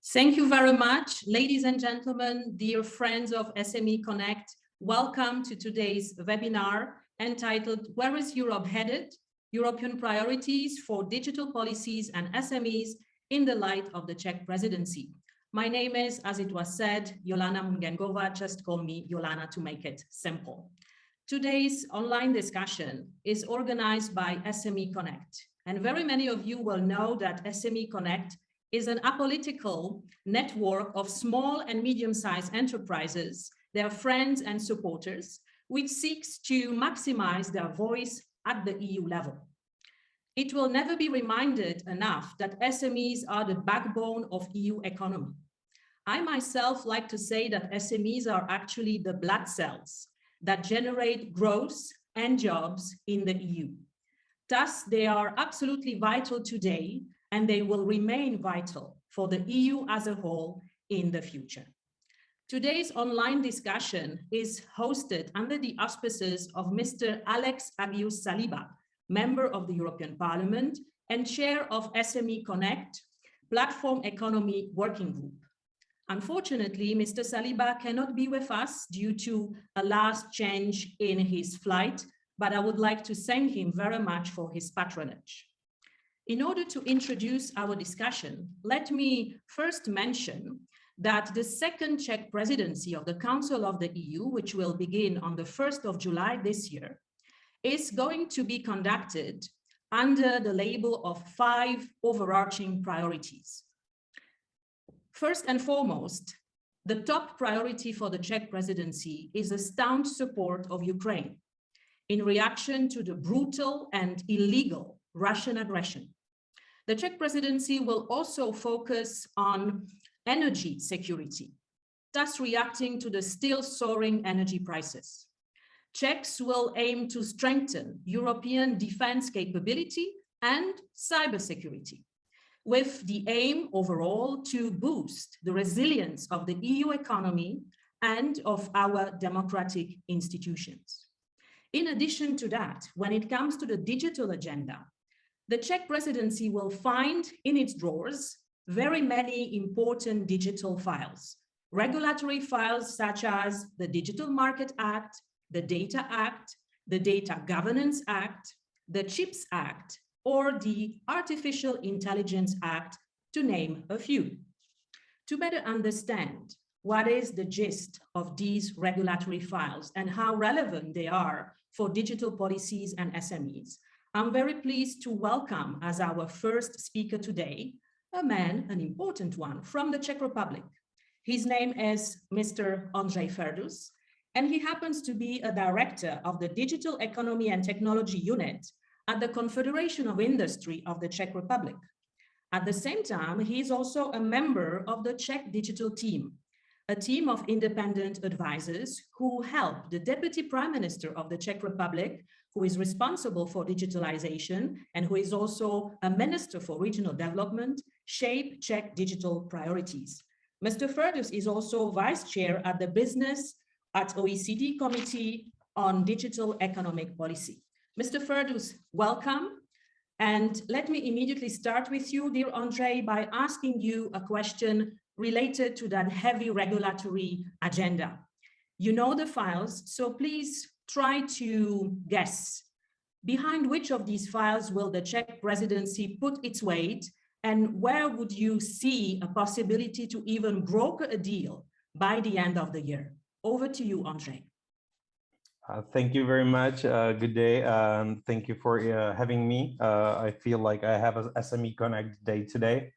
Thank you very much, ladies and gentlemen, dear friends of SME Connect. Welcome to today's webinar entitled "Where is Europe Headed? European Priorities for Digital Policies and SMEs in the Light of the Czech Presidency." My name is, as it was said, Jolana Mungengova. Just call me Jolana to make it simple. Today's online discussion is organized by SME Connect, and very many of you will know that SME Connect is an apolitical network of small and medium-sized enterprises, their friends and supporters, which seeks to maximize their voice at the EU level. It will never be reminded enough that SMEs are the backbone of EU economy. I myself like to say that SMEs are actually the blood cells that generate growth and jobs in the EU. Thus, they are absolutely vital today, and they will remain vital for the EU as a whole in the future. Today's online discussion is hosted under the auspices of Mr. Alex Agius Saliba, member of the European Parliament and chair of SME Connect, Platform Economy Working Group. Unfortunately, Mr. Saliba cannot be with us due to a last change in his flight, but I would like to thank him very much for his patronage. In order to introduce our discussion, let me first mention that the second Czech presidency of the Council of the EU, which will begin on the 1st of July this year, is going to be conducted under the label of 5 overarching priorities. First and foremost, the top priority for the Czech presidency is a staunch support of Ukraine in reaction to the brutal and illegal Russian aggression. The Czech presidency will also focus on energy security, thus reacting to the still soaring energy prices. Czechs will aim to strengthen European defense capability and cybersecurity, with the aim overall to boost the resilience of the EU economy and of our democratic institutions. In addition to that, when it comes to the digital agenda, the Czech presidency will find in its drawers very many important digital files, regulatory files such as the Digital Market Act, the Data Act, the Data Governance Act, the CHIPS Act, or the Artificial Intelligence Act, to name a few. To better understand what is the gist of these regulatory files and how relevant they are for digital policies and SMEs, I'm very pleased to welcome as our first speaker today, a man, an important one, from the Czech Republic. His name is Mr. Ondrej Ferdus, and he happens to be a director of the Digital Economy and Technology Unit at the Confederation of Industry of the Czech Republic. At the same time, he is also a member of the Czech Digital Team, a team of independent advisors who help the Deputy Prime Minister of the Czech Republic, who is responsible for digitalization and who is also a Minister for Regional Development, shape Czech digital priorities. Mr. Ferdus is also Vice Chair at the Business at OECD Committee on Digital Economic Policy. Mr. Ferdus, welcome. And let me immediately start with you, dear Ondrej, by asking you a question related to that heavy regulatory agenda. You know the files, so please try to guess behind which of these files will the Czech presidency put its weight, and where would you see a possibility to even broker a deal by the end of the year? Over to you, Ondrej. Thank you very much. Good day. Thank you for having me. I feel like I have a SME Connect day today.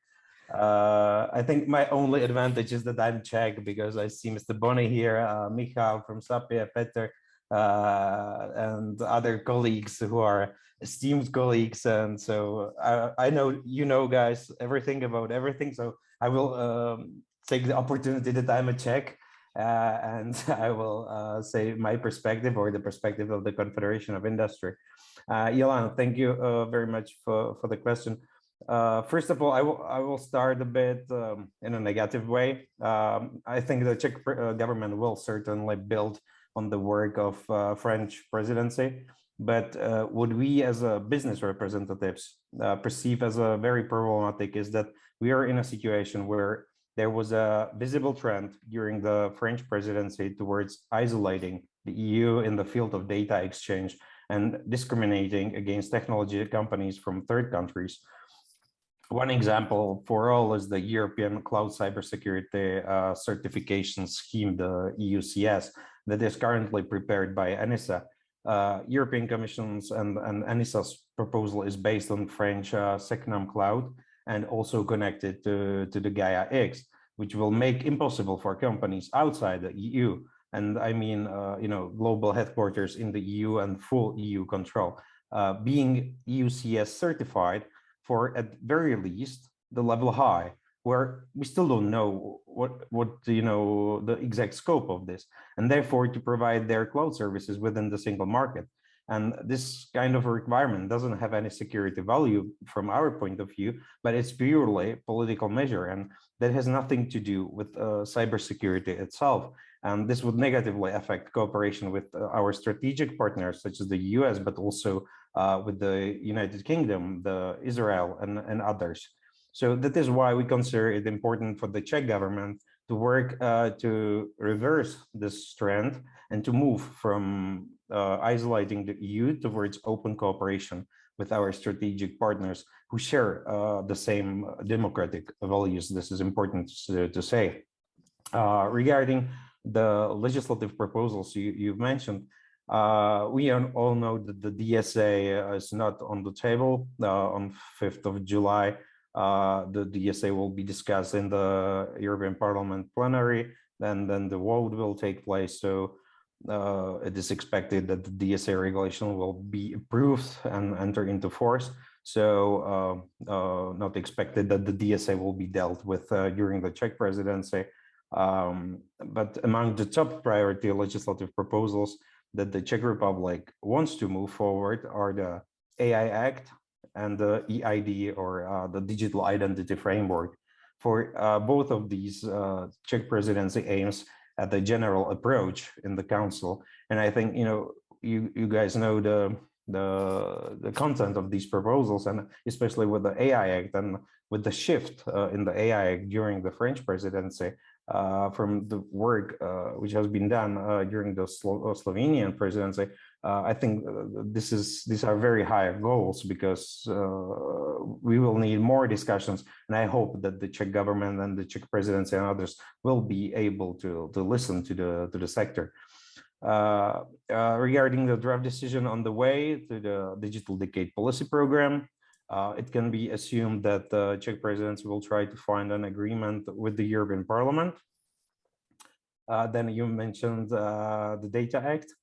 I think my only advantage is that I'm Czech, because I see Mr. Bony here, Michal from SAPIE, Petr, and other colleagues who are esteemed colleagues. And so I know, you know, guys, everything about everything. So I will take the opportunity that I'm a Czech, and I will say my perspective, or the perspective of the Confederation of Industry. Jolana, thank you very much for the question. First of all, I will start a bit in a negative way. I think the Czech government will certainly build on the work of French presidency, but what we as business representatives perceive as a very problematic is that we are in a situation where there was a visible trend during the French presidency towards isolating the EU in the field of data exchange and discriminating against technology companies from third countries. One example for all is the European Cloud Cybersecurity Certification Scheme, the EUCS, that is currently prepared by ENISA. European Commission's and ENISA's proposal is based on French SecNum Cloud and also connected to the Gaia X, which will make impossible for companies outside the EU. And I mean, global headquarters in the EU and full EU control, being EUCS certified for at very least the level high, where we still don't know what the exact scope of this, and therefore to provide their cloud services within the single market. And this kind of requirement doesn't have any security value from our point of view, but it's purely political measure, and that has nothing to do with cybersecurity itself. And this would negatively affect cooperation with our strategic partners, such as the US, but also with the United Kingdom, the Israel, and others. So that is why we consider it important for the Czech government to work to reverse this trend and to move from isolating the EU towards open cooperation with our strategic partners who share the same democratic values. This is important to say. Regarding the legislative proposals you've mentioned, we all know that the DSA is not on the table. On 5th of July, the DSA will be discussed in the European Parliament plenary, and then the vote will take place. So it is expected that the DSA regulation will be approved and enter into force. So not expected that the DSA will be dealt with during the Czech presidency. But among the top priority legislative proposals that the Czech Republic wants to move forward are the AI Act and the EID, or the Digital Identity Framework. For both of these, Czech presidency aims at the general approach in the council. And I think, you guys know the content of these proposals, and especially with the AI Act and with the shift in the AI Act during the French presidency, from the work which has been done during the Slovenian presidency, I think these are very high goals, because we will need more discussions, and I hope that the Czech government and the Czech presidency and others will be able to listen to the sector. Regarding the draft decision on the way to the Digital Decade Policy Program, it can be assumed that the Czech presidency will try to find an agreement with the European Parliament. Then you mentioned the Data Act.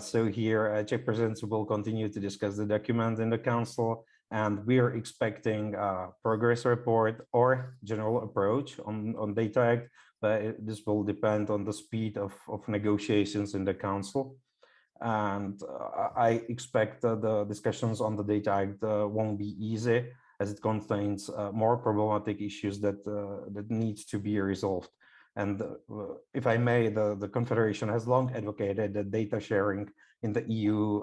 So here, Czech presidency will continue to discuss the document in the council, and we are expecting a progress report or general approach on Data Act, but this will depend on the speed of negotiations in the council. And I expect the discussions on the Data Act won't be easy, as it contains more problematic issues that needs to be resolved. And if I may, the Confederation has long advocated that data sharing in the EU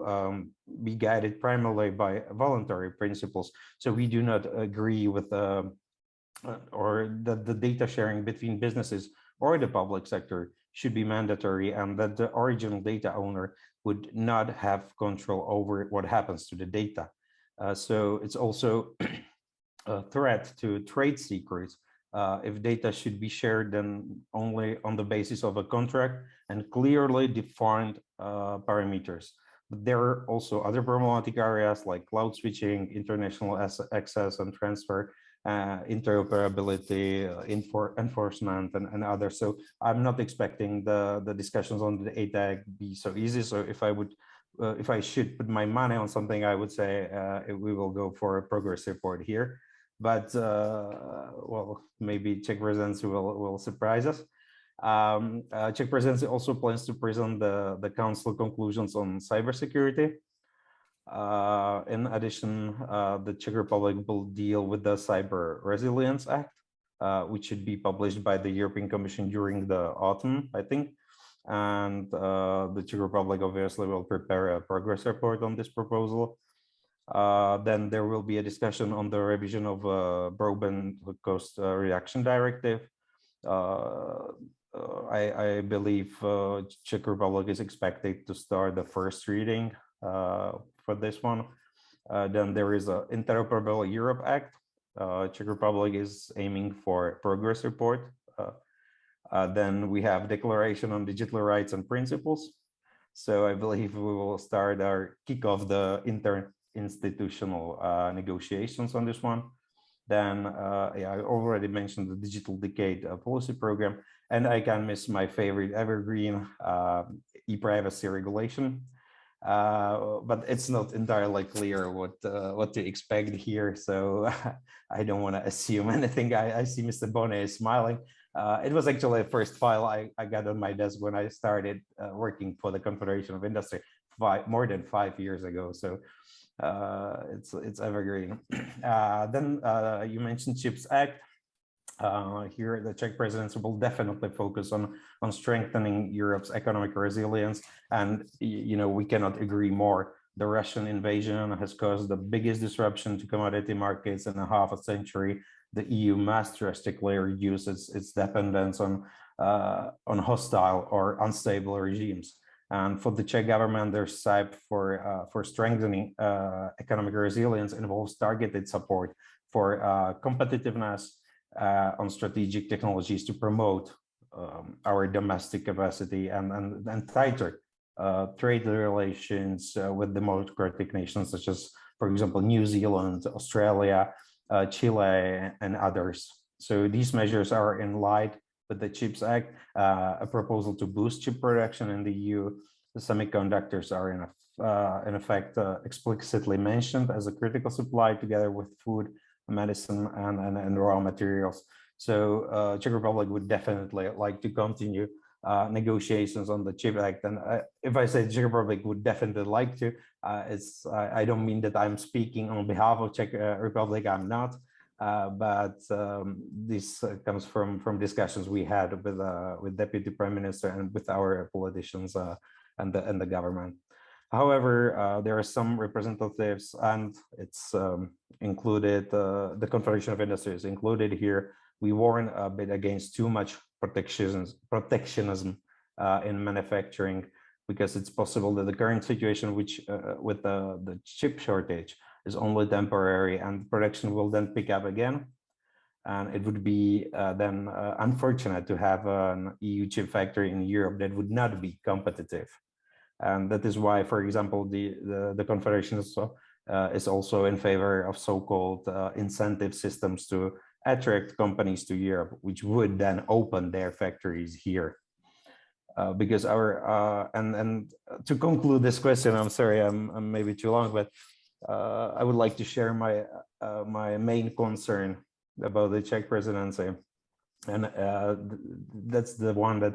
be guided primarily by voluntary principles. So we do not agree with or that the data sharing between businesses or the public sector should be mandatory, and that the original data owner would not have control over what happens to the data. So it's also a threat to trade secrets. If data should be shared, then only on the basis of a contract and clearly defined parameters. But there are also other problematic areas like cloud switching, international access and transfer, interoperability, enforcement, and others. So I'm not expecting the discussions on the Data Act be so easy. So if I should put my money on something, I would say we will go for a progress report here. But well, maybe Czech presidency will surprise us. Czech presidency also plans to present the council conclusions on cybersecurity. In addition, the Czech Republic will deal with the Cyber Resilience Act, which should be published by the European Commission during the autumn, I think. And the Czech Republic obviously will prepare a progress report on this proposal. Then there will be a discussion on the revision of Broadband Cost Reduction Directive, I believe Czech Republic is expected to start the first reading for this one. Then there is a Interoperable Europe Act. Czech Republic is aiming for progress report. Then we have Declaration on Digital Rights and Principles. So I believe we will start our kick off the interinstitutional negotiations on this one. Then yeah, I already mentioned the Digital Decade policy program, and I can miss my favorite evergreen e-privacy regulation. But it's not entirely clear what to expect here, so I don't want to assume anything. I see Mr. Bonnet is smiling. It was actually the first file I got on my desk when I started working for the Confederation of Industry more than 5 years ago. So it's evergreen. Then you mentioned CHIPS Act. Here, the Czech presidency will definitely focus on strengthening Europe's economic resilience. And, you know, we cannot agree more. The Russian invasion has caused the biggest disruption to commodity markets in a half a century. The EU must drastically reduce its dependence on hostile or unstable regimes. And for the Czech government, their side for strengthening economic resilience involves targeted support for competitiveness on strategic technologies to promote our domestic capacity and tighter trade relations with democratic nations such as, for example, New Zealand, Australia, Chile, and others. So these measures are in line with the CHIPS Act, a proposal to boost chip production in the EU. The semiconductors are in effect explicitly mentioned as a critical supply together with food, medicine, and raw materials. So Czech Republic would definitely like to continue negotiations on the CHIPS Act. And if I say Czech Republic would definitely like to, I don't mean that I'm speaking on behalf of Czech Republic. I'm not. But this comes from discussions we had with Deputy Prime Minister and with our politicians and the government. However, there are some representatives, and it's included, the Confederation of Industry is included here. We warn a bit against too much protectionism in manufacturing, because it's possible that the current situation, which with the chip shortage, is only temporary, and production will then pick up again. And it would be then unfortunate to have an EU chip factory in Europe that would not be competitive. And that is why, for example, the Confederation is also in favor of so-called incentive systems to attract companies to Europe, which would then open their factories here. Because our and to conclude this question, I'm sorry, I'm maybe too long, but I would like to share my main concern about the Czech presidency, and that's the one that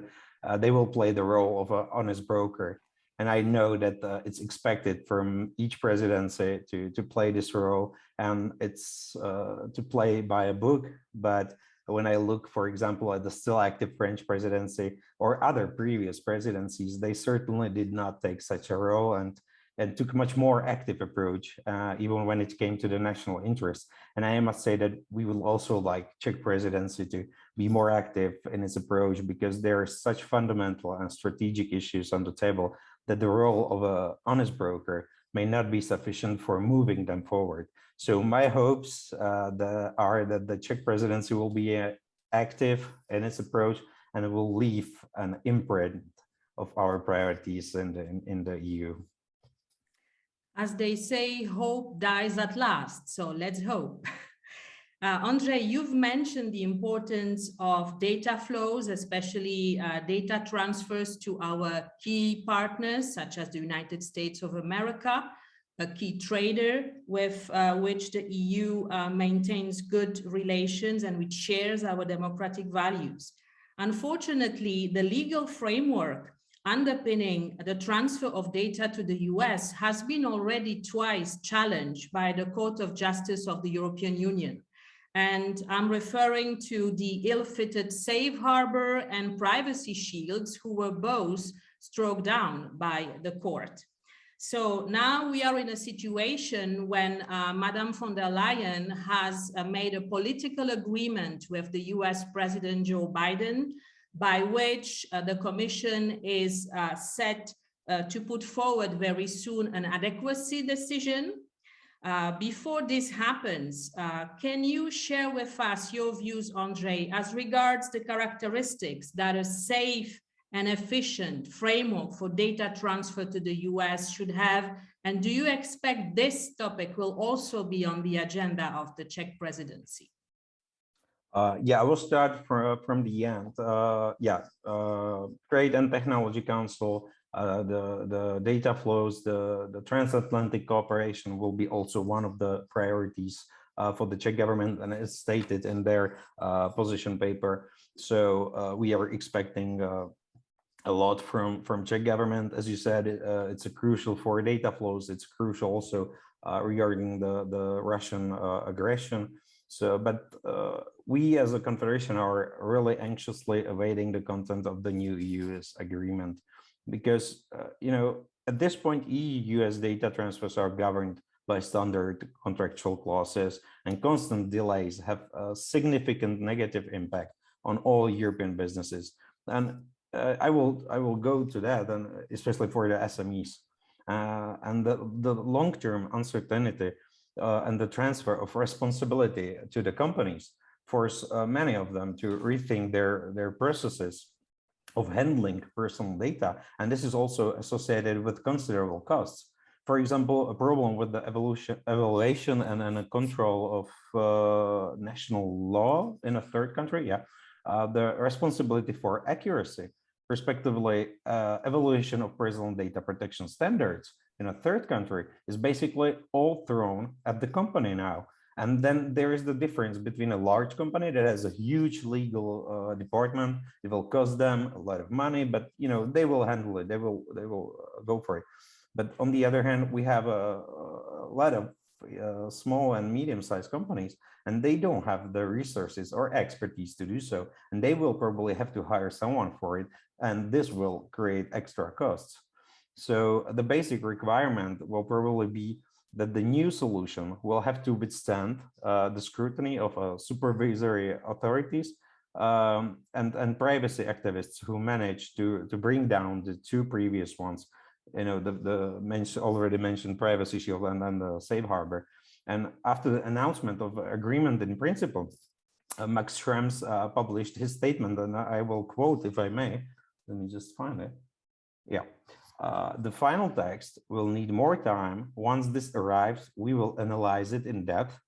they will play the role of an honest broker. And I know that it's expected from each presidency to play this role, and it's to play by a book. But when I look, for example, at the still active French presidency or other previous presidencies, they certainly did not take such a role and took a much more active approach, even when it came to the national interest. And I must say that we will also like Czech presidency to be more active in its approach, because there are such fundamental and strategic issues on the table that the role of an honest broker may not be sufficient for moving them forward. So my hopes are that the Czech presidency will be active in its approach, and it will leave an imprint of our priorities in the EU. As they say, hope dies at last, so let's hope. Ondrej, you've mentioned the importance of data flows, especially data transfers to our key partners, such as the United States of America, a key trader with which the EU maintains good relations and which shares our democratic values. Unfortunately, the legal framework underpinning the transfer of data to the US has been already twice challenged by the Court of Justice of the European Union. And I'm referring to the ill-fitted safe harbor and privacy shields, who were both struck down by the court. So now we are in a situation when Madame von der Leyen has made a political agreement with the US President Joe Biden, by which the Commission is set to put forward very soon an adequacy decision. Before this happens, can you share with us your views, Ondrej, as regards the characteristics that a safe and efficient framework for data transfer to the US should have? And do you expect this topic will also be on the agenda of the Czech presidency? Yeah, I will start from the end. Trade and Technology Council, the data flows, the transatlantic cooperation will be also one of the priorities for the Czech government, and it's stated in their position paper. So we are expecting a lot from Czech government. As you said, it's a crucial for data flows. It's crucial also regarding the Russian aggression. So, but we as a confederation are really anxiously awaiting the content of the new EU-US agreement, because at this point, EU-US data transfers are governed by standard contractual clauses, and constant delays have a significant negative impact on all European businesses. And I will go to that, and especially for the SMEs, and the long-term uncertainty and the transfer of responsibility to the companies force many of them to rethink their processes of handling personal data, and this is also associated with considerable costs. For example, a problem with the evaluation and a control of national law in a third country, the responsibility for accuracy, respectively, evaluation of personal data protection standards in a third country is basically all thrown at the company now. And then there is the difference between a large company that has a huge legal department. It will cost them a lot of money, but they will handle it. They will go for it. But on the other hand, we have a lot of small and medium-sized companies, and they don't have the resources or expertise to do so, and they will probably have to hire someone for it, and this will create extra costs. So the basic requirement will probably be that the new solution will have to withstand the scrutiny of supervisory authorities and privacy activists who managed to bring down the two previous ones. The already mentioned Privacy Shield and then the Safe Harbor. And after the announcement of agreement in principle, Max Schrems published his statement, and I will quote, if I may. Let me just find it. Yeah. The final text will need more time. Once this arrives, we will analyze it in depth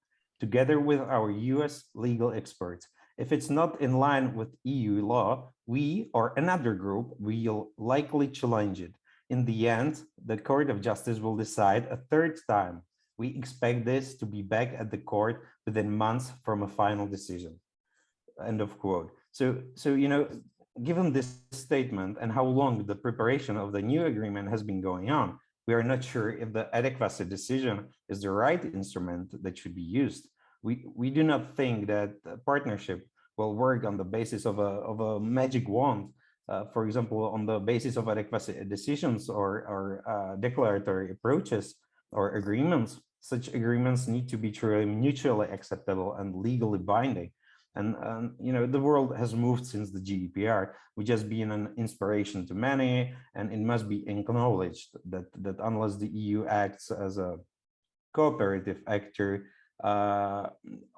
together with our US legal experts. If it's not in line with EU law, we or another group will likely challenge it. In the end, the Court of Justice will decide a third time. We expect this to be back at the court within months from a final decision. End of quote. So given this statement and how long the preparation of the new agreement has been going on, we are not sure if the adequacy decision is the right instrument that should be used. We do not think that the partnership will work on the basis of a magic wand. For example, on the basis of adequacy decisions or declaratory approaches or agreements. Such agreements need to be truly mutually acceptable and legally binding. And the world has moved since the GDPR, which has been an inspiration to many, and it must be acknowledged that unless the EU acts as a cooperative actor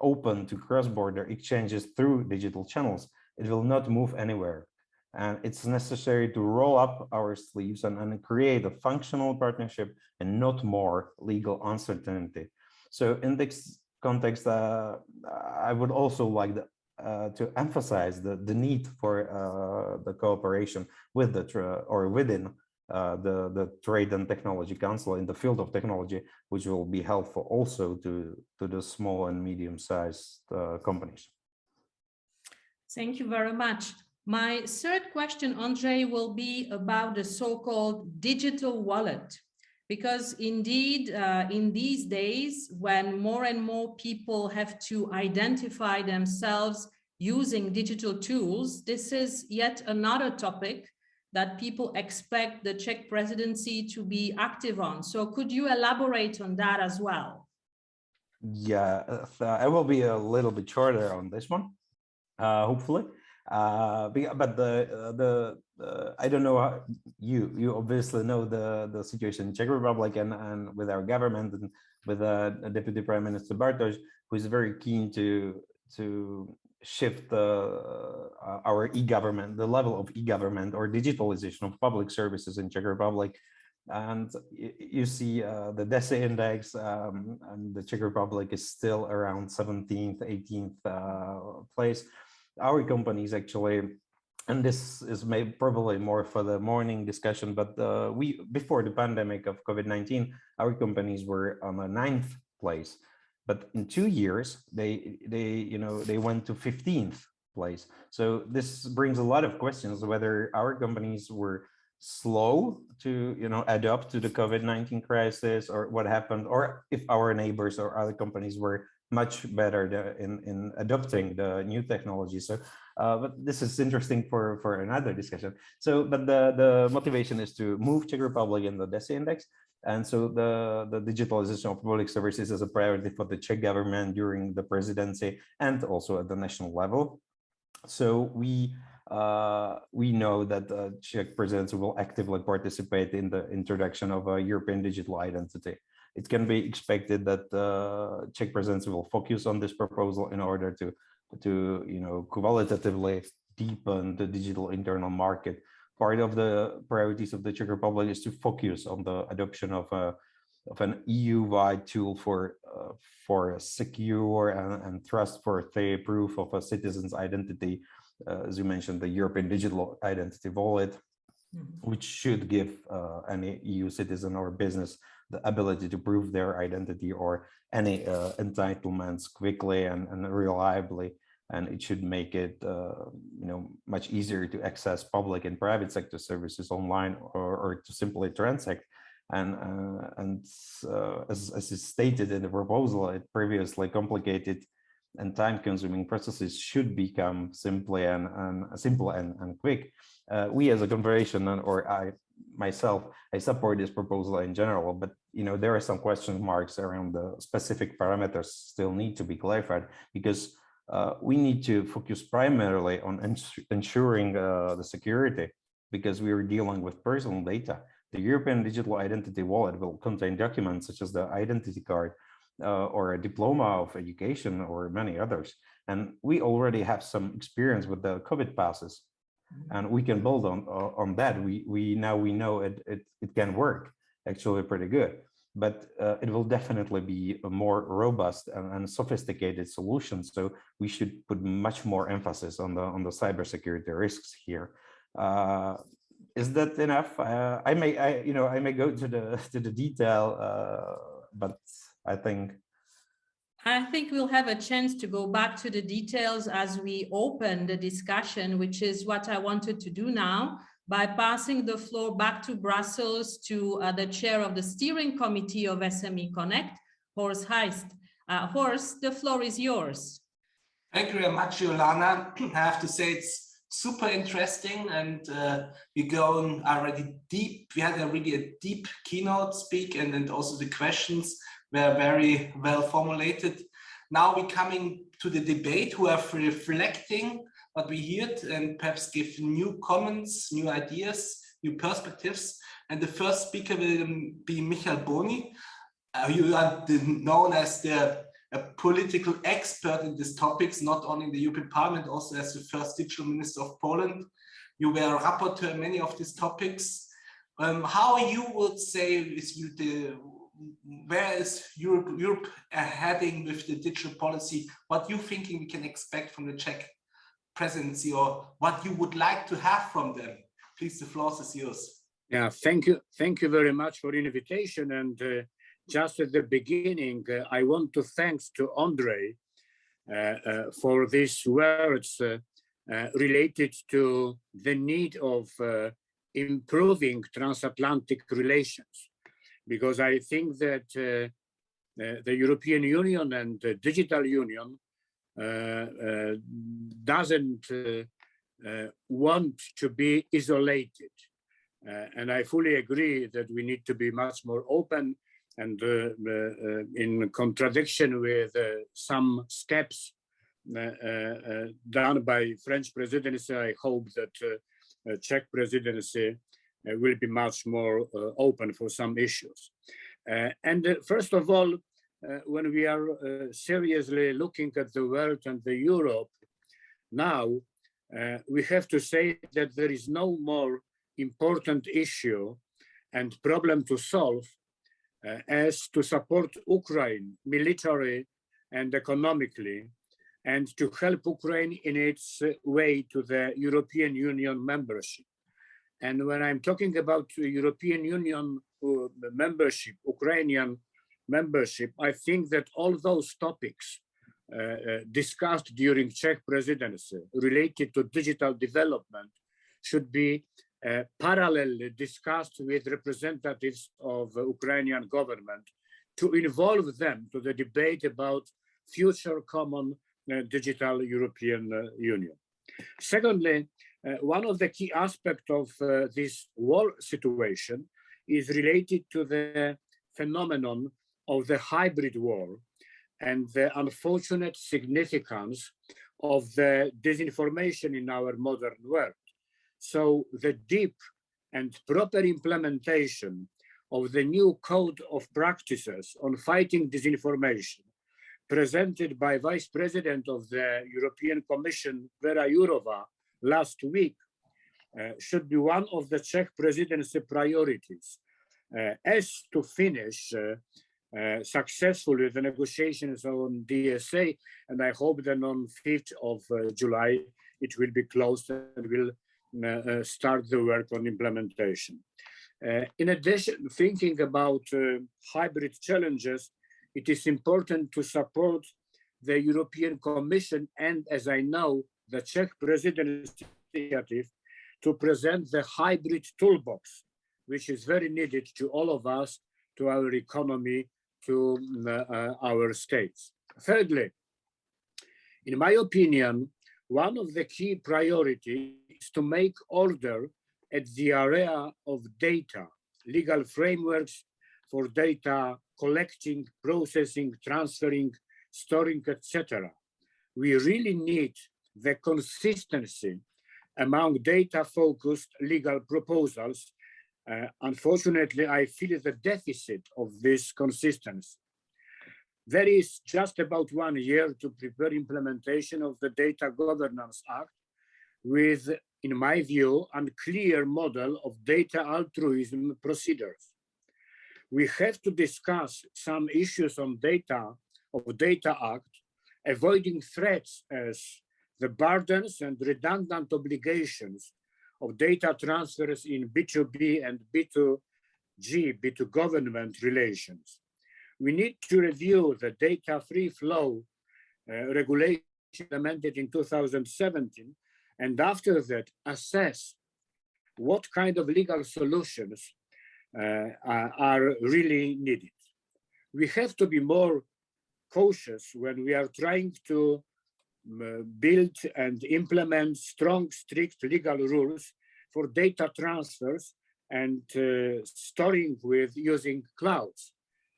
open to cross-border exchanges through digital channels, it will not move anywhere. And it's necessary to roll up our sleeves and create a functional partnership and not more legal uncertainty. So in this context, I would also like to emphasize the need for the cooperation with within the Trade and Technology Council in the field of technology, which will be helpful also to the small and medium-sized companies. Thank you very much. My third question, Ondrej, will be about the so-called digital wallet. Because indeed, in these days, when more and more people have to identify themselves using digital tools, this is yet another topic that people expect the Czech presidency to be active on. So could you elaborate on that as well? Yeah, I will be a little bit shorter on this one, hopefully. But I don't know how you obviously know the situation in Czech Republic and with our government and with Deputy Prime Minister Bartosz, who is very keen to shift our e-government, the level of e-government or digitalization of public services in Czech Republic. And you see the DESI index, and the Czech Republic is still around 17th, 18th place. Our companies actually, and this is probably more for the morning discussion, but before the pandemic of COVID-19, our companies were on a 9th place. But in 2 years, they went to 15th place. So this brings a lot of questions whether our companies were slow to adapt to the COVID-19 crisis, or what happened, or if our neighbors or other companies were much better in adopting the new technology. So but this is interesting for another discussion. So but the motivation is to move Czech Republic in the DESI index. And so the digitalization of public services is a priority for the Czech government during the presidency and also at the national level. So we know that the Czech presidency will actively participate in the introduction of a European digital identity. It can be expected that the Czech presidency will focus on this proposal in order to qualitatively deepen the digital internal market. Part of the priorities of the Czech Republic is to focus on the adoption of an EU-wide tool for a secure and trustworthy proof of a citizen's identity. As you mentioned, the European Digital Identity Wallet, which should give any EU citizen or business the ability to prove their identity or any entitlements quickly and reliably. And it should make it much easier to access public and private sector services online, or to simply transact. And as is stated in the proposal, it previously complicated and time-consuming processes should become simple and quick. We as a confederation, or I myself, I support this proposal in general, but there are some question marks around the specific parameters still need to be clarified, because we need to focus primarily on ensuring the security, because we are dealing with personal data. The European Digital Identity Wallet will contain documents such as the identity card, or a diploma of education, or many others. And we already have some experience with the COVID passes, and we can build on that. We know it can work actually pretty good, but it will definitely be a more robust and sophisticated solution. So we should put much more emphasis on the cybersecurity risks here. Is that enough? I may go to the detail, but I think we'll have a chance to go back to the details as we open the discussion, which is what I wanted to do now, by passing the floor back to Brussels to the chair of the steering committee of SME Connect, Horst Heitz. Horst, the floor is yours. Thank you very much, Jolana. I have to say it's super interesting, and we're going already deep. We had really a deep keynote speak, and then also the questions were very well formulated. Now we're coming to the debate, who are reflecting what we heard and perhaps give new comments, new ideas, new perspectives. And the first speaker will be Michal Boni. You are known as a political expert in these topics, not only in the European Parliament, also as the first digital minister of Poland. You were a rapporteur on many of these topics. How you would say where is Europe heading with the digital policy? What you thinking we can expect from the Czech presidency, or what you would like to have from them? Please, the floor is yours. Yeah, thank you very much for the invitation. And just at the beginning, I want to thank to Ondrej for these words related to the need of improving transatlantic relations, because I think that the European Union and the Digital Union doesn't want to be isolated. And I fully agree that we need to be much more open, and in contradiction with some steps done by French presidency, I hope that Czech presidency will be much more open for some issues. And first of all, when we are seriously looking at the world and the Europe now, we have to say that there is no more important issue and problem to solve as to support Ukraine militarily and economically, and to help Ukraine in its way to the European Union membership. And when I'm talking about European Union membership, Ukrainian membership, I think that all those topics discussed during Czech presidency related to digital development should be parallelly discussed with representatives of the Ukrainian government to involve them to the debate about future common digital European Union. Secondly, one of the key aspects of this war situation is related to the phenomenon of the hybrid war and the unfortunate significance of the disinformation in our modern world. So the deep and proper implementation of the new code of practices on fighting disinformation presented by Vice President of the European Commission, Vera Jourova, last week should be one of the Czech presidency priorities as to finish successfully the negotiations on DSA, and I hope that on 5th of July it will be closed and will start the work on implementation. In addition, thinking about hybrid challenges, it is important to support the European Commission and, as I know, the Czech presidency initiative to present the hybrid toolbox, which is very needed to all of us, to our economy, to our states. Thirdly, in my opinion, one of the key priorities is to make order at the area of data, legal frameworks for data collecting, processing, transferring, storing, etc. We really need the consistency among data-focused legal proposals. Unfortunately, I feel the deficit of this consistency. There is just about 1 year to prepare implementation of the Data Governance Act with, in my view, unclear model of data altruism procedures. We have to discuss some issues on data of Data Act, avoiding threats as the burdens and redundant obligations of data transfers in B2B and B2G, B2 government relations. We need to review the data free flow regulation implemented in 2017, and after that assess what kind of legal solutions are really needed. We have to be more cautious when we are trying to build and implement strong, strict legal rules for data transfers and storing with using clouds.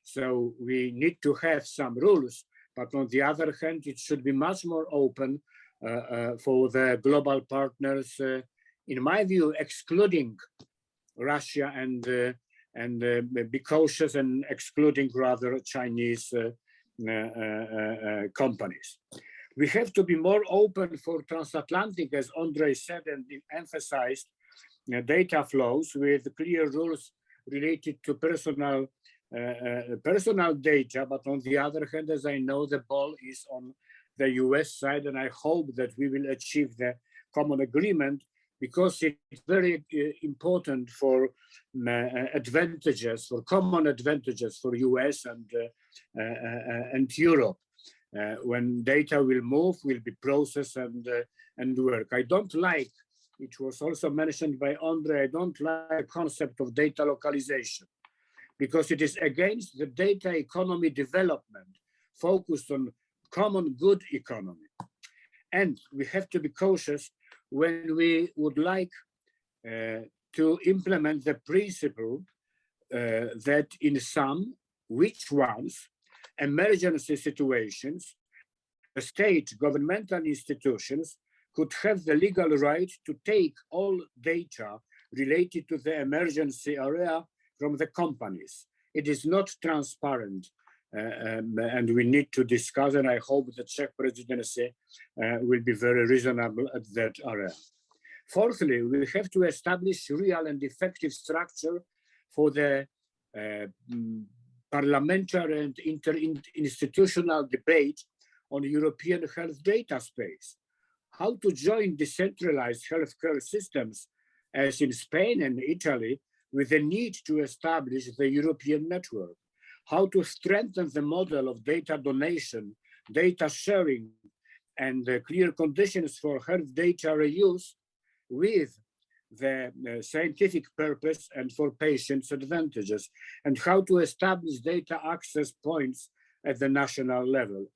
So we need to have some rules, but on the other hand, it should be much more open for the global partners, in my view, excluding Russia and be cautious and excluding rather Chinese companies. We have to be more open for transatlantic, as Ondrej said and emphasized, data flows with clear rules related to personal data. But on the other hand, as I know, the ball is on the US side, and I hope that we will achieve the common agreement, because it's very important for advantages, for common advantages for US and Europe. When data will move, will be processed and work. I don't like, it was also mentioned by Ondrej, I don't like the concept of data localization, because it is against the data economy development focused on common good economy. And we have to be cautious when we would like to implement the principle that in some, which ones, emergency situations, the state governmental institutions could have the legal right to take all data related to the emergency area from the companies. It is not transparent, and we need to discuss, and I hope the Czech Presidency will be very reasonable at that area. Fourthly, we have to establish real and effective structure for the parliamentary and interinstitutional debate on European health data space. How to join decentralized healthcare systems, as in Spain and Italy, with the need to establish the European network. How to strengthen the model of data donation, data sharing, and clear conditions for health data reuse with the scientific purpose and for patients' advantages, and how to establish data access points at the national level.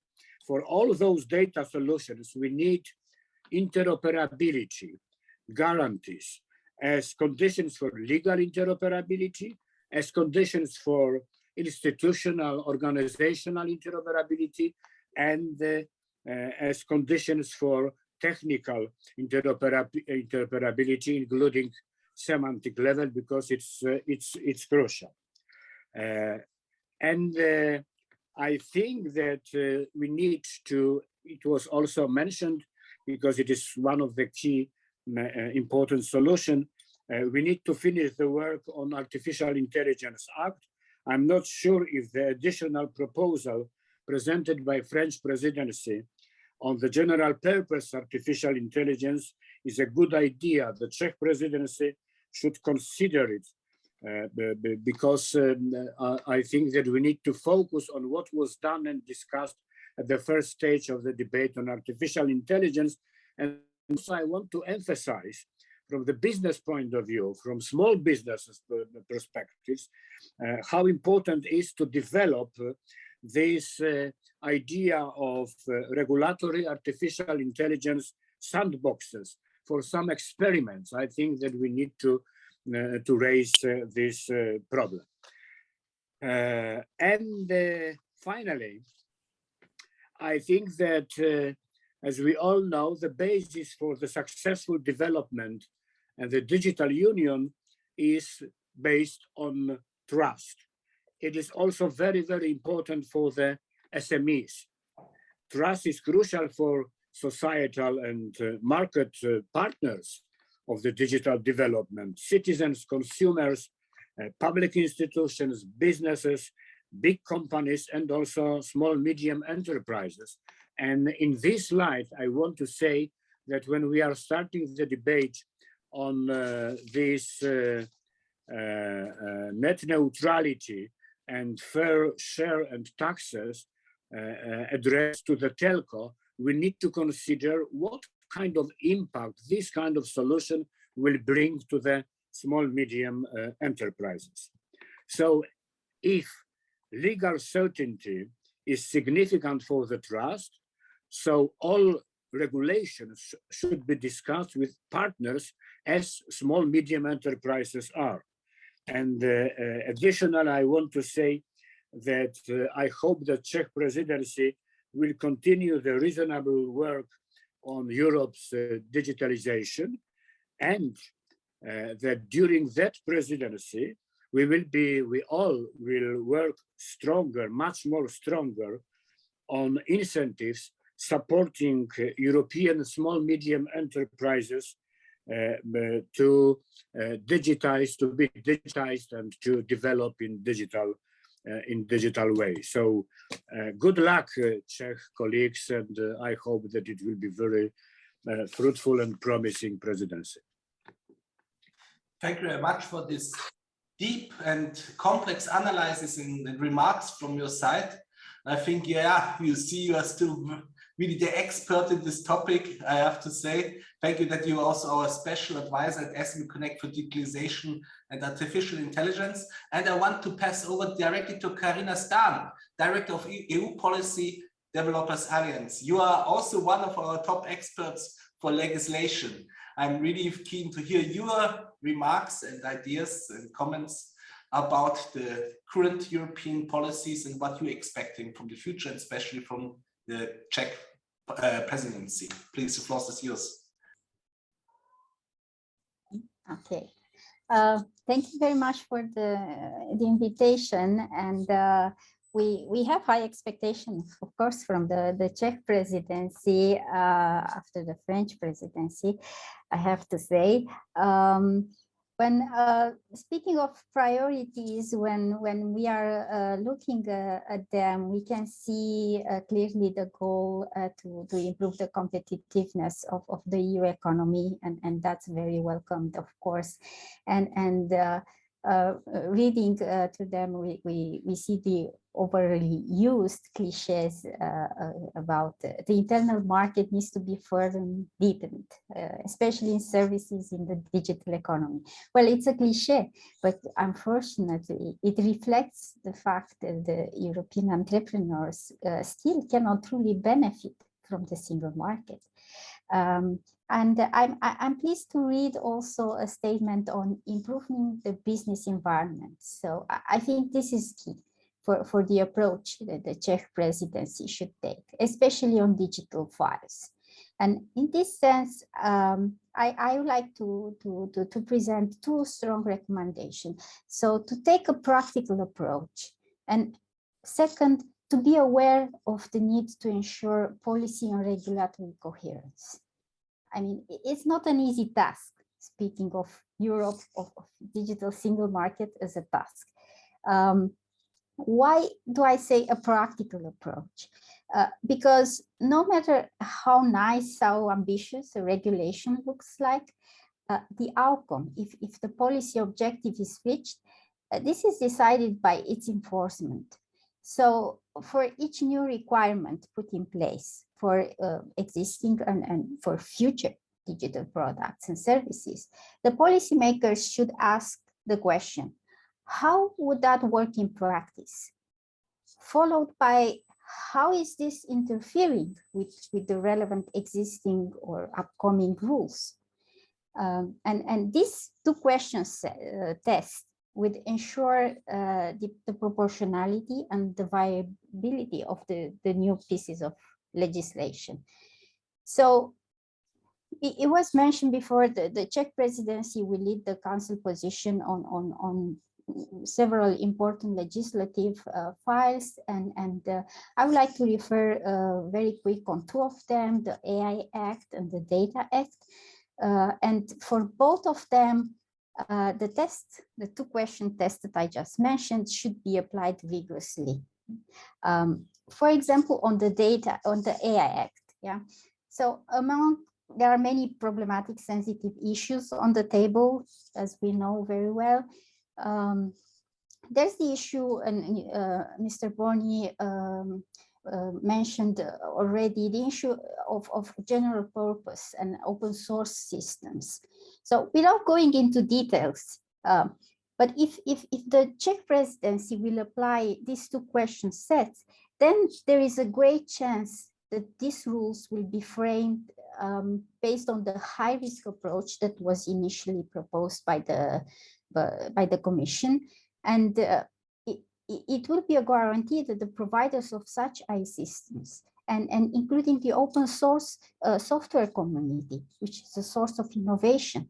For all those data solutions, we need interoperability, guarantees, as conditions for legal interoperability, as conditions for institutional, organizational interoperability, and as conditions for technical interoperability, including semantic level, because it's crucial. I think that we need to, it was also mentioned, because it is one of the key important solutions, we need to finish the work on Artificial Intelligence Act. I'm not sure if the additional proposal presented by French presidency on the general purpose artificial intelligence is a good idea. The Czech presidency should consider it because I think that we need to focus on what was done and discussed at the first stage of the debate on artificial intelligence. And so I want to emphasize from the business point of view, from small businesses perspectives, how important it is to develop this idea of regulatory artificial intelligence sandboxes for some experiments. I think that we need to raise this problem. Finally, I think that as we all know, the basis for the successful development and the digital union is based on trust. It is also very, very important for the SMEs. Trust is crucial for societal and market partners of the digital development, citizens, consumers, public institutions, businesses, big companies, and also small, medium enterprises. And in this light, I want to say that when we are starting the debate on this net neutrality and fair share and taxes addressed to the telco, we need to consider what kind of impact this kind of solution will bring to the small, medium enterprises. So if legal certainty is significant for the trust, so all regulations should be discussed with partners as small, medium enterprises are. And additionally, I want to say that I hope the Czech presidency will continue the reasonable work on Europe's digitalization, and that during that presidency, we all will work stronger, much more stronger on incentives supporting European small, medium enterprises to be digitized and to develop in digital way. So good luck, Czech colleagues, and I hope that it will be very fruitful and promising presidency. Thank you very much for this deep and complex analysis and remarks from your side. I think, yeah, you see you are still really the expert in this topic, I have to say. Thank you that you are also our special advisor at SME Connect for digitalization and artificial intelligence. And I want to pass over directly to Karina Stan, Director of EU Policy Developers Alliance. You are also one of our top experts for legislation. I'm really keen to hear your remarks and ideas and comments about the current European policies and what you're expecting from the future, especially from the Czech presidency. Please, the floor is yours. Okay. Thank you very much for the invitation, and we have high expectations, of course, from the Czech presidency after the French presidency, I have to say. When speaking of priorities, when we are looking at them, we can see clearly the goal to improve the competitiveness of the EU economy, and that's very welcomed, of course. And reading to them, we see the overly used cliches about the internal market needs to be further deepened, especially in services in the digital economy. Well, it's a cliche, but unfortunately, it reflects the fact that the European entrepreneurs still cannot truly benefit from the single market. And I'm pleased to read also a statement on improving the business environment. So I think this is key for the approach that the Czech presidency should take, especially on digital files. And in this sense, I would like to present two strong recommendations. So to take a practical approach, and second, to be aware of the need to ensure policy and regulatory coherence. I mean, it's not an easy task, speaking of Europe, of digital single market as a task. Why do I say a practical approach? Because no matter how nice, how ambitious a regulation looks like, the outcome, if the policy objective is reached, this is decided by its enforcement. So for each new requirement put in place for existing and for future digital products and services, the policymakers should ask the question, how would that work in practice? Followed by, how is this interfering with the relevant existing or upcoming rules? And these two questions test would ensure the proportionality and the viability of the new pieces of legislation. So it was mentioned before that the Czech presidency will lead the council position on several important legislative files, and I would like to refer very quick on two of them, the AI Act and the Data Act. And for both of them, the two-question test that I just mentioned should be applied rigorously. For example, on the AI Act, yeah. So there are many problematic, sensitive issues on the table, as we know very well. There's the issue, and Mr. Boni mentioned already, the issue of general purpose and open source systems. So without going into details, but if the Czech presidency will apply these two question sets, then there is a great chance that these rules will be framed based on the high-risk approach that was initially proposed by the Commission, and it will be a guarantee that the providers of such AI systems, and including the open source software community, which is a source of innovation,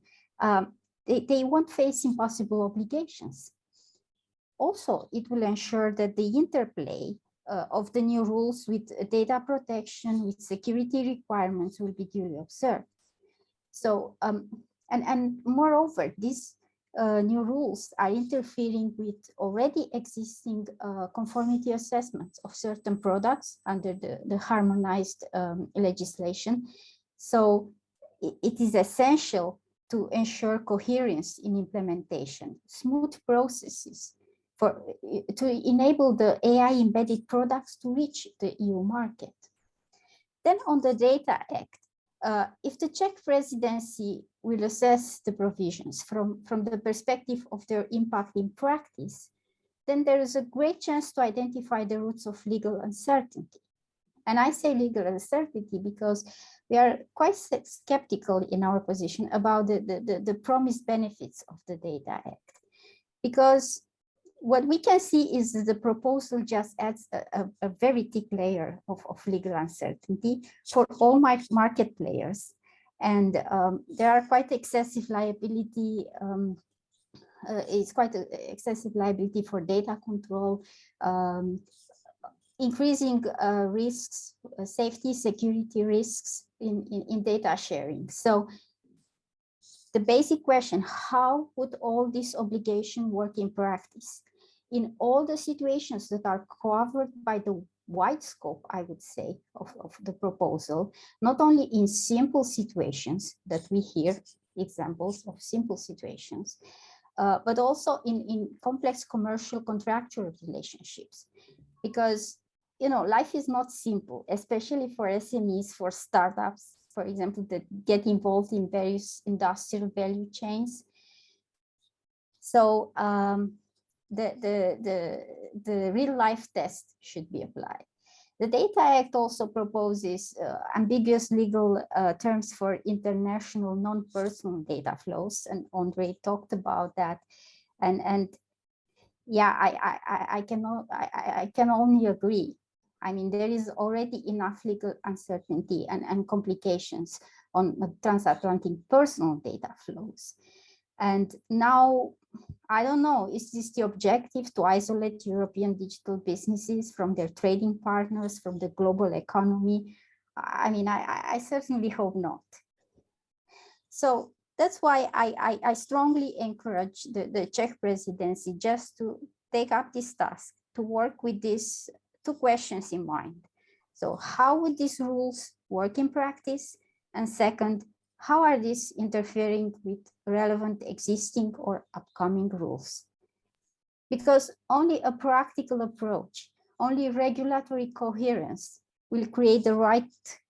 they won't face impossible obligations. Also, it will ensure that the interplay of the new rules with data protection, with security requirements will be duly observed. So, and moreover, these new rules are interfering with already existing conformity assessments of certain products under the harmonized legislation. So it is essential to ensure coherence in implementation, smooth processes to enable the AI embedded products to reach the EU market. Then on the Data Act, if the Czech presidency will assess the provisions from the perspective of their impact in practice, then there is a great chance to identify the roots of legal uncertainty. And I say legal uncertainty because we are quite skeptical in our position about the promised benefits of the Data Act, because what we can see is that the proposal just adds a very thick layer of legal uncertainty for all market players. And there are quite excessive liability, it's quite excessive liability for data control, increasing risks, safety, security risks in data sharing. So the basic question, how would all this obligation work in practice? In all the situations that are covered by the wide scope, I would say, of the proposal, not only in simple situations that we hear examples of simple situations, but also in complex commercial contractual relationships. Because, you know, life is not simple, especially for SMEs, for startups, for example, that get involved in various industrial value chains. So the real life test should be applied. The Data Act also proposes ambiguous legal terms for international non-personal data flows, and Ondrej talked about that. And yeah, I can only agree. I mean, there is already enough legal uncertainty and complications on transatlantic personal data flows. And now, I don't know, is this the objective, to isolate European digital businesses from their trading partners, from the global economy? I mean, I certainly hope not. So that's why I strongly encourage the Czech presidency just to take up this task, to work with these two questions in mind. So how would these rules work in practice? And second, how are these interfering with relevant existing or upcoming rules? Because only a practical approach, only regulatory coherence will create the right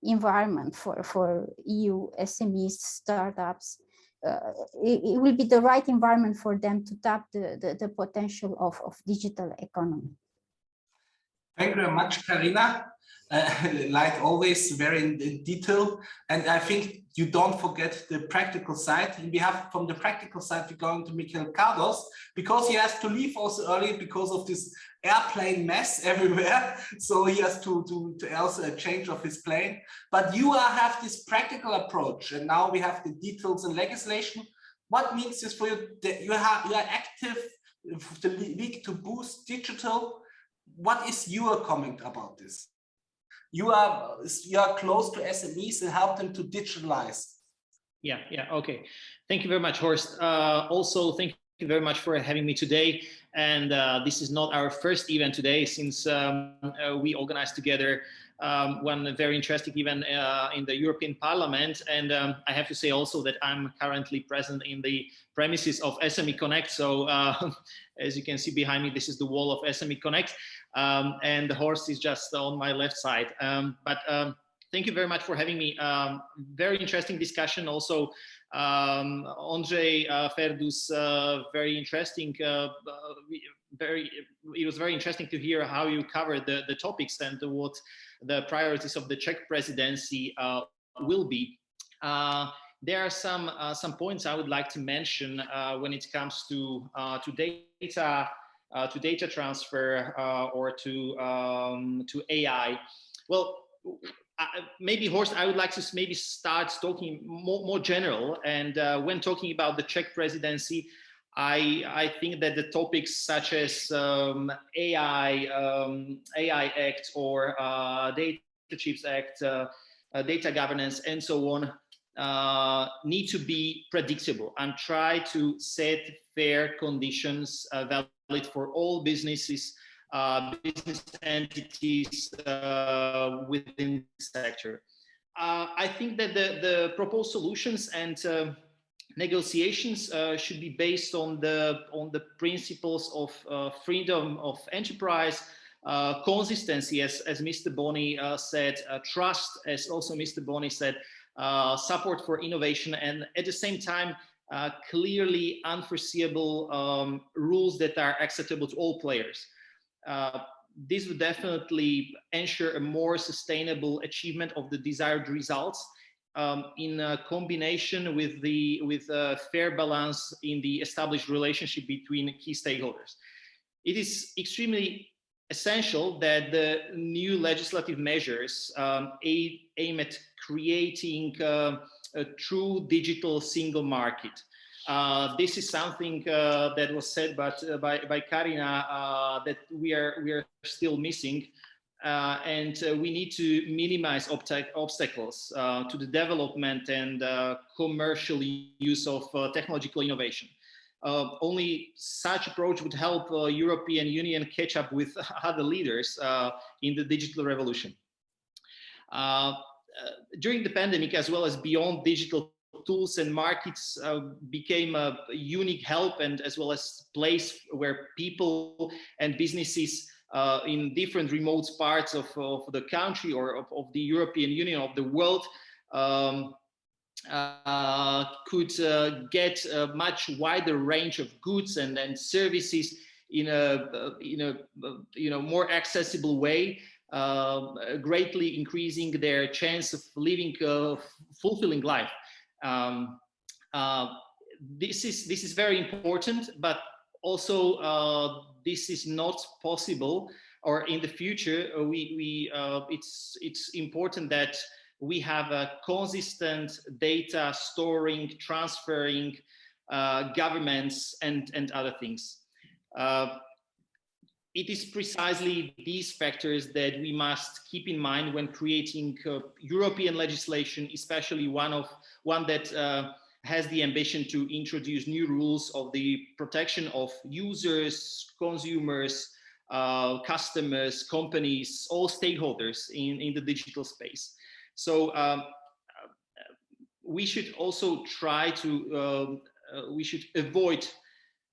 environment for EU SMEs, startups. It will be the right environment for them to tap the potential of digital economy. Thank you very much, Karina. Like always, very in detail. And I think you don't forget the practical side. And we have, from the practical side, we're going to Michal Kardos, because he has to leave also early because of this airplane mess everywhere. So he has to also a change of his plane. But you have this practical approach, and now we have the details and legislation. What means this for you? You are active the League to Boost Digital. What is your comment about this? You are close to SMEs and help them to digitalize. Yeah, okay. Thank you very much, Horst. Also, thank you very much for having me today. And this is not our first event today, since we organized together one very interesting event in the European Parliament. And I have to say also that I'm currently present in the premises of SME Connect. So as you can see behind me, this is the wall of SME Connect. And the Horst is just on my left side. But thank you very much for having me. Very interesting discussion. Also, Ondrej Ferdus, very interesting. It was very interesting to hear how you covered the topics and what the priorities of the Czech presidency will be. There are some points I would like to mention when it comes to data transfer or to AI. Well, maybe Horst, I would like to maybe start talking more general. And when talking about the Czech presidency, I think that the topics such as AI Act or Data Chips Act, data governance, and so on, need to be predictable and try to set fair conditions valid for all businesses, business entities within the sector. I think that the proposed solutions and negotiations should be based on the principles of freedom of enterprise, consistency, as Mr. Boni said, trust, as also Mr. Boni said, support for innovation, and at the same time, clearly unforeseeable rules that are acceptable to all players. This would definitely ensure a more sustainable achievement of the desired results in combination with a fair balance in the established relationship between key stakeholders. It is extremely essential that the new legislative measures aim at creating a true digital single market. This is something that was said by Karina that we are still missing, and we need to minimize obstacles to the development and commercial use of technological innovation. Only such approach would help European Union catch up with other leaders in the digital revolution. During the pandemic, as well as beyond, digital tools and markets became a unique help, and as well as place where people and businesses in different remote parts of the country or of the European Union, of the world, could get a much wider range of goods and services in a more accessible way, greatly increasing their chance of living a fulfilling life. This is very important, but also this is not possible, or in the future it's important that we have a consistent data storing, transferring, governments and other things. It is precisely these factors that we must keep in mind when creating European legislation, especially one that has the ambition to introduce new rules of the protection of users, consumers, customers, companies, all stakeholders in the digital space. So we should also try to, we should avoid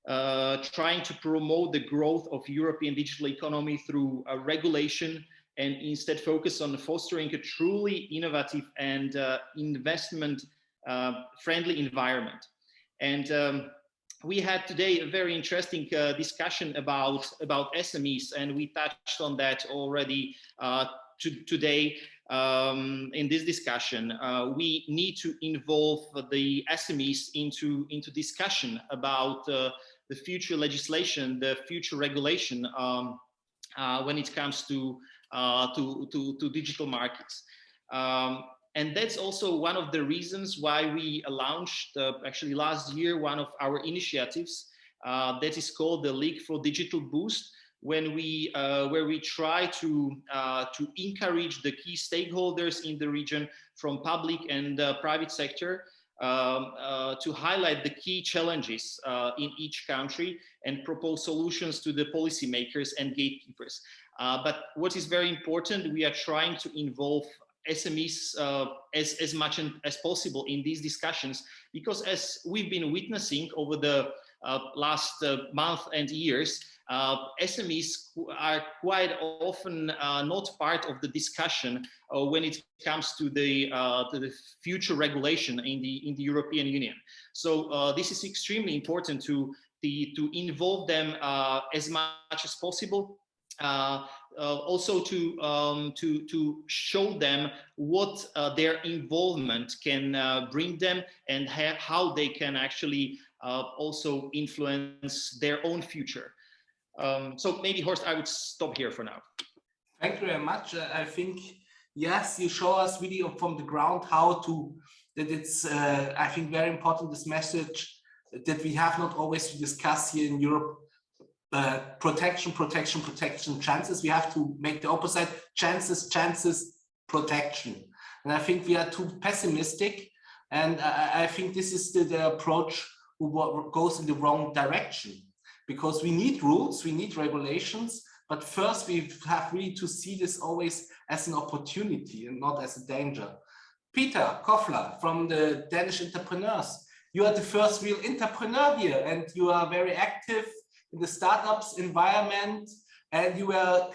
trying to promote the growth of European digital economy through regulation, and instead focus on fostering a truly innovative and investment friendly environment. And we had today a very interesting discussion about SMEs, and we touched on that already today in this discussion. We need to involve the SMEs into discussion about the future legislation, the future regulation when it comes to digital markets. And that's also one of the reasons why we launched actually last year one of our initiatives that is called the League for Digital Boost, when where we try to encourage the key stakeholders in the region from public and private sector to highlight the key challenges in each country and propose solutions to the policymakers and gatekeepers. But what is very important, we are trying to involve SMEs as much as possible in these discussions, because as we've been witnessing over the last month and years, SMEs are quite often not part of the discussion when it comes to the future regulation in the European Union. So this is extremely important to involve them as much as possible. Also to show them what their involvement can bring them, and how they can actually also influence their own future. So maybe, Horst, I would stop here for now. Thank you very much. I think, yes, you show us really from the ground how that it's, I think, very important, this message that we have not always to discuss here in Europe. Protection, chances. We have to make the opposite: chances, protection. And I think we are too pessimistic. And I think this is the approach who goes in the wrong direction, because we need rules, we need regulations. But first, we have really to see this always as an opportunity and not as a danger. Peter Koffler from the Danish Entrepreneurs. You are the first real entrepreneur here, and you are very active in the startups environment, and you were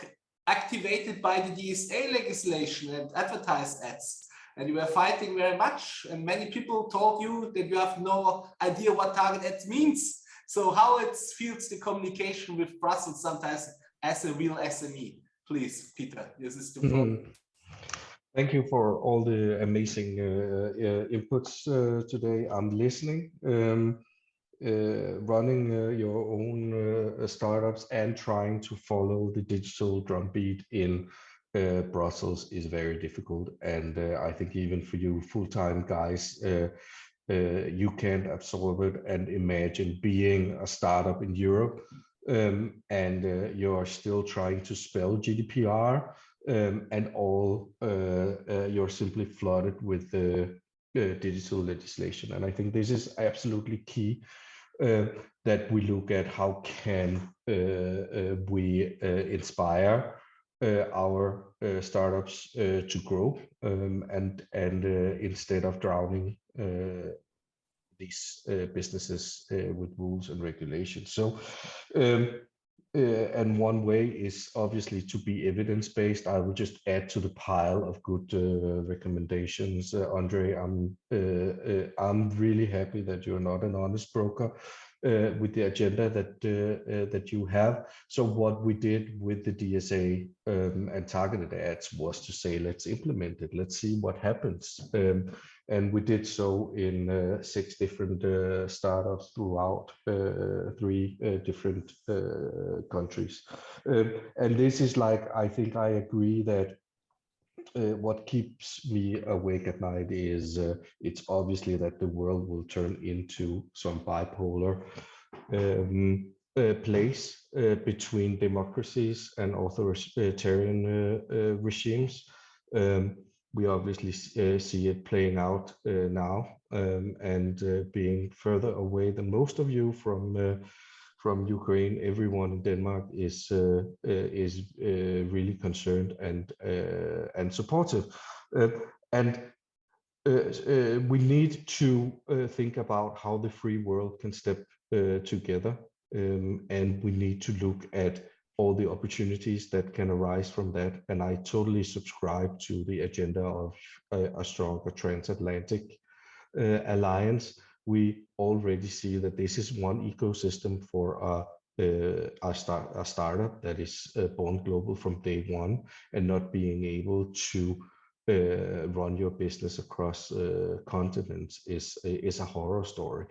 activated by the DSA legislation and advertise ads, and you were fighting very much, and many people told you that you have no idea what target ads means. So how it feels the communication with Brussels sometimes as a real SME? Please, Peter, this is the floor. Thank you for all the amazing inputs today. I'm listening. Running your own startups and trying to follow the digital drumbeat in Brussels is very difficult. And I think even for you full-time guys, you can't absorb it and imagine being a startup in Europe and you're still trying to spell GDPR and all you're simply flooded with digital legislation. And I think this is absolutely key that we look at how can we inspire our startups to grow and instead of drowning these businesses with rules and regulations. So and one way is obviously to be evidence-based. I will just add to the pile of good recommendations. Ondrej, I'm really happy that you're not an honest broker with the agenda that you have. So what we did with the DSA and targeted ads was to say, let's implement it. Let's see what happens. And we did so in 6 different startups throughout 3 different countries. And this is like, I think I agree that what keeps me awake at night is it's obviously that the world will turn into some bipolar place between democracies and authoritarian regimes. We obviously see it playing out now and being further away than most of you from Ukraine. Everyone in Denmark is really concerned and supportive, and we need to think about how the free world can step together, and we need to look at all the opportunities that can arise from that. And I totally subscribe to the agenda of a stronger transatlantic alliance. We already see that this is one ecosystem for a startup that is born global from day one, and not being able to run your business across continents is a horror story.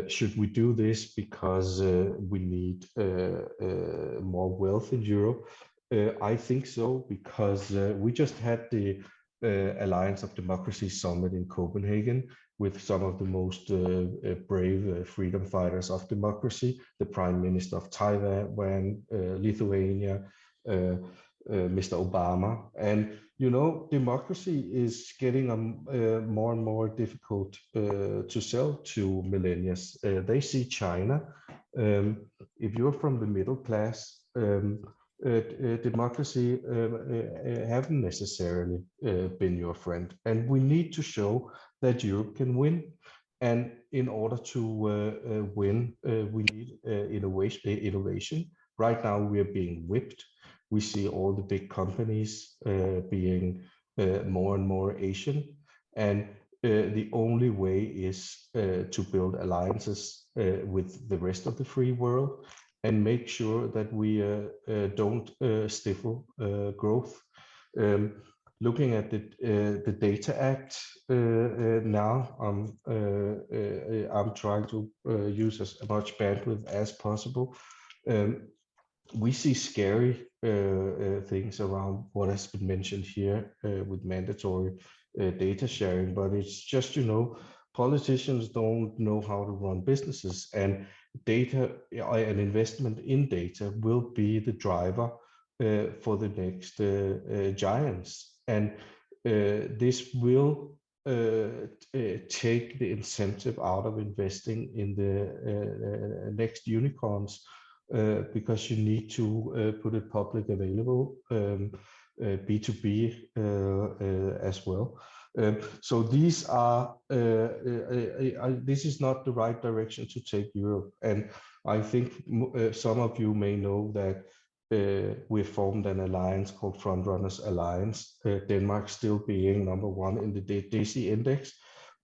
Should we do this because we need more wealth in Europe? I think so, because we just had the Alliance of Democracy Summit in Copenhagen with some of the most brave freedom fighters of democracy, the Prime Minister of Taiwan, Lithuania, Mr. Obama. And you know, democracy is getting more and more difficult to sell to millennials. They see China. If you're from the middle class, democracy haven't necessarily been your friend. And we need to show that Europe can win. And in order to win, we need innovation. Right now, we are being whipped. We see all the big companies being more and more Asian. And the only way is to build alliances with the rest of the free world and make sure that we don't stifle growth. Looking at the Data Act now, I'm trying to use as much bandwidth as possible. We see scary things around what has been mentioned here with mandatory data sharing, but it's just, you know, politicians don't know how to run businesses, and data and investment in data will be the driver for the next giants. And this will take the incentive out of investing in the next unicorns, because you need to put it public available, B2B as well. So these are this is not the right direction to take Europe. And I think some of you may know that we formed an alliance called Frontrunners Alliance, Denmark still being #1 in the DESI index.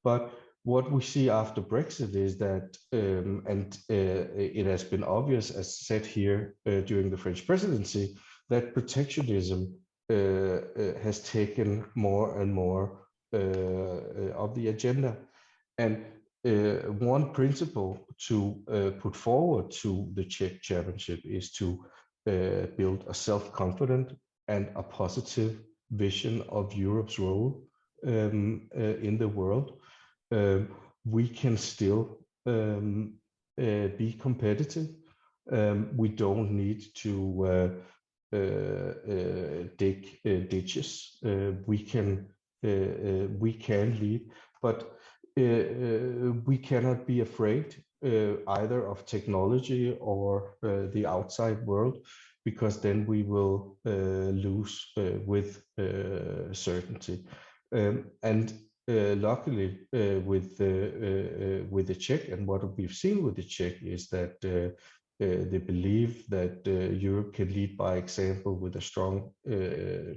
But what we see after Brexit is that, it has been obvious, as said here during the French presidency, that protectionism has taken more and more of the agenda. And one principle to put forward to the Czech chairmanship is to build a self-confident and a positive vision of Europe's role in the world. We can still be competitive. We don't need to dig ditches. We can lead, but we cannot be afraid either of technology or the outside world, because then we will lose with certainty. And luckily, with the Czech, and what we've seen with the Czech is that they believe that Europe can lead by example with a strong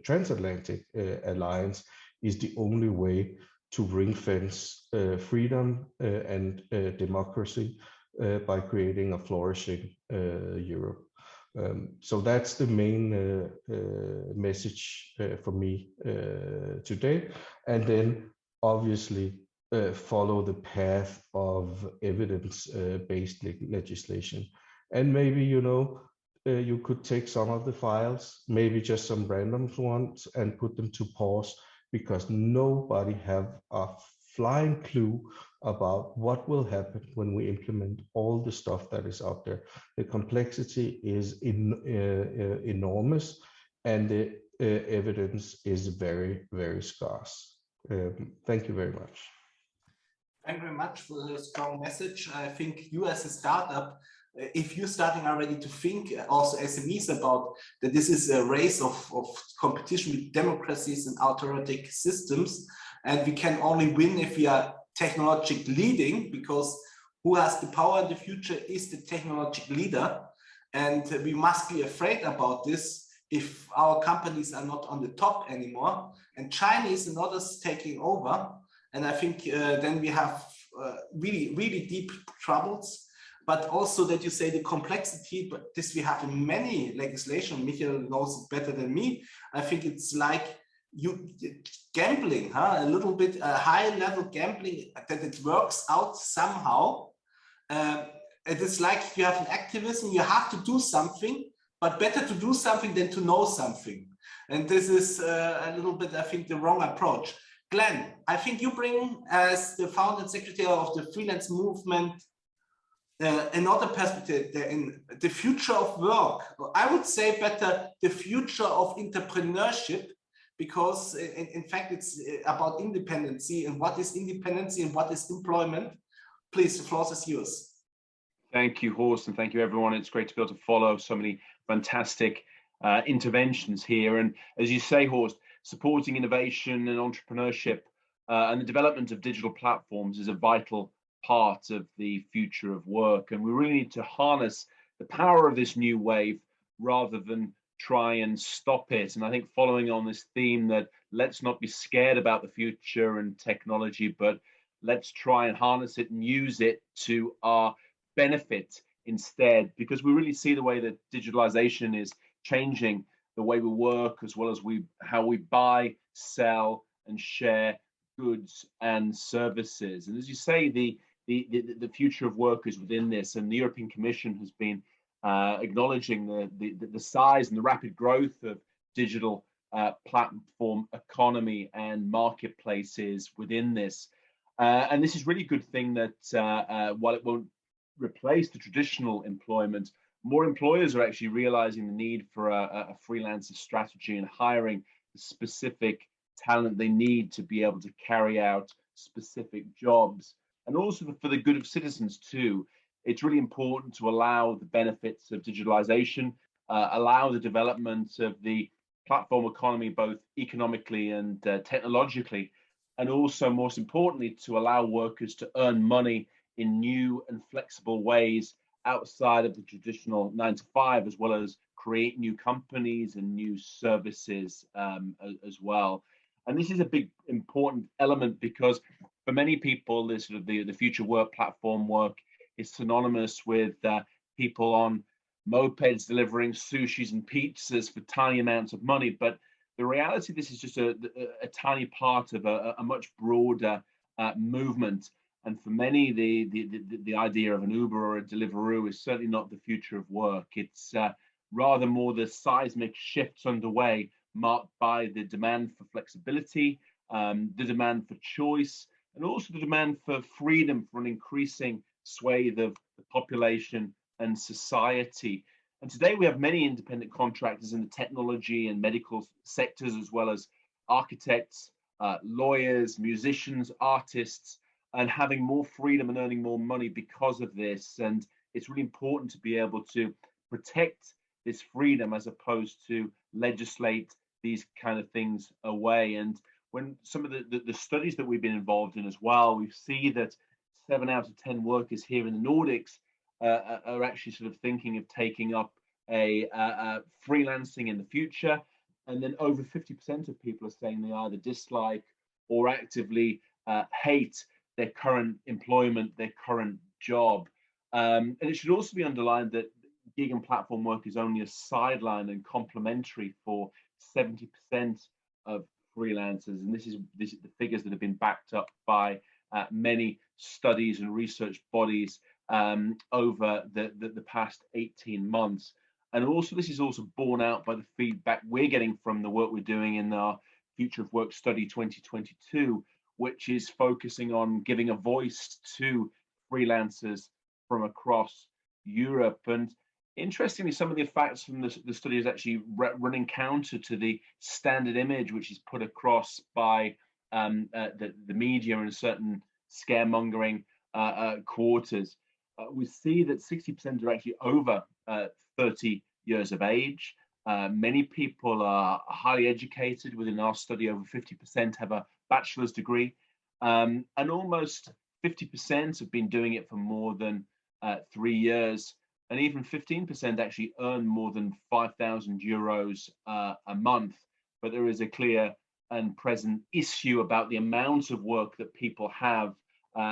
transatlantic alliance is the only way to ring-fence freedom and democracy by creating a flourishing Europe. So that's the main message for me today. And then obviously follow the path of evidence-based legislation. And maybe, you know, you could take some of the files, maybe just some random ones, and put them to pause, because nobody have a flying clue about what will happen when we implement all the stuff that is out there. The complexity is enormous, and the evidence is very, very scarce. Thank you very much. Thank you very much for the strong message. I think you as a startup, if you're starting already to think, also SMEs, about that this is a race of competition with democracies and autocratic systems, and we can only win if we are technologically leading, because who has the power in the future is the technological leader, and we must be afraid about this if our companies are not on the top anymore, and Chinese and others taking over. And I think then we have really, really deep troubles. But also that you say the complexity, but this we have in many legislation. Michal knows it better than me. I think it's like gambling, a little bit high-level gambling, that it works out somehow. It is like you have an activism, you have to do something, but better to do something than to know something. And this is a little bit, I think, the wrong approach. Glen, I think you bring, as the founder and secretary of the freelance movement, another perspective in the future of work. I would say better the future of entrepreneurship, because in fact it's about independency, and what is independency and what is employment. Please, the floor is yours. Thank you, Horst, and thank you, everyone. It's great to be able to follow so many fantastic interventions here. And as you say, Horst, supporting innovation and entrepreneurship and the development of digital platforms is a vital part of the future of work, and we really need to harness the power of this new wave rather than try and stop it. And I think, following on this theme, that let's not be scared about the future and technology, but let's try and harness it and use it to our benefit instead, because we really see the way that digitalization is changing the way we work, as well as how we buy, sell and share goods and services. And as you say, the future of work is within this, and the European Commission has been acknowledging the size and the rapid growth of digital platform economy and marketplaces within this. And this is really a good thing that while it won't replace the traditional employment, more employers are actually realizing the need for a freelancer strategy and hiring the specific talent they need to be able to carry out specific jobs. And also for the good of citizens too, it's really important to allow the benefits of digitalization, allow the development of the platform economy, both economically and technologically, and also, most importantly, to allow workers to earn money in new and flexible ways outside of the traditional 9-to-5, as well as create new companies and new services as well. And this is a big important element, because for many people, this sort of the future work platform work is synonymous with people on mopeds delivering sushis and pizzas for tiny amounts of money. But the reality, this is just a tiny part of a much broader movement. And for many, the idea of an Uber or a Deliveroo is certainly not the future of work. It's rather more the seismic shifts underway, marked by the demand for flexibility, the demand for choice, and also the demand for freedom for an increasing swathe of the population and society. And today we have many independent contractors in the technology and medical sectors, as well as architects, lawyers, musicians, artists, and having more freedom and earning more money because of this. And it's really important to be able to protect this freedom as opposed to legislate these kind of things away. And when some of the studies that we've been involved in as well, we see that 7 out of 10 workers here in the Nordics are actually sort of thinking of taking up a freelancing in the future. And then over 50% of people are saying they either dislike or actively hate their current employment, their current job. And it should also be underlined that gig and platform work is only a sideline and complementary for 70% of freelancers. And this is the figures that have been backed up by many studies and research bodies over the past 18 months. And also, this is also borne out by the feedback we're getting from the work we're doing in our Future of Work Study 2022, which is focusing on giving a voice to freelancers from across Europe. And interestingly, some of the facts from the study is actually running counter to the standard image which is put across by the media and certain scaremongering quarters. We see that 60% are actually over 30 years of age. Many people are highly educated. Within our study, over 50% have a bachelor's degree, and almost 50% have been doing it for more than 3 years, and even 15% actually earn more than 5,000 euros a month. But there is a clear and present issue about the amount of work that people have.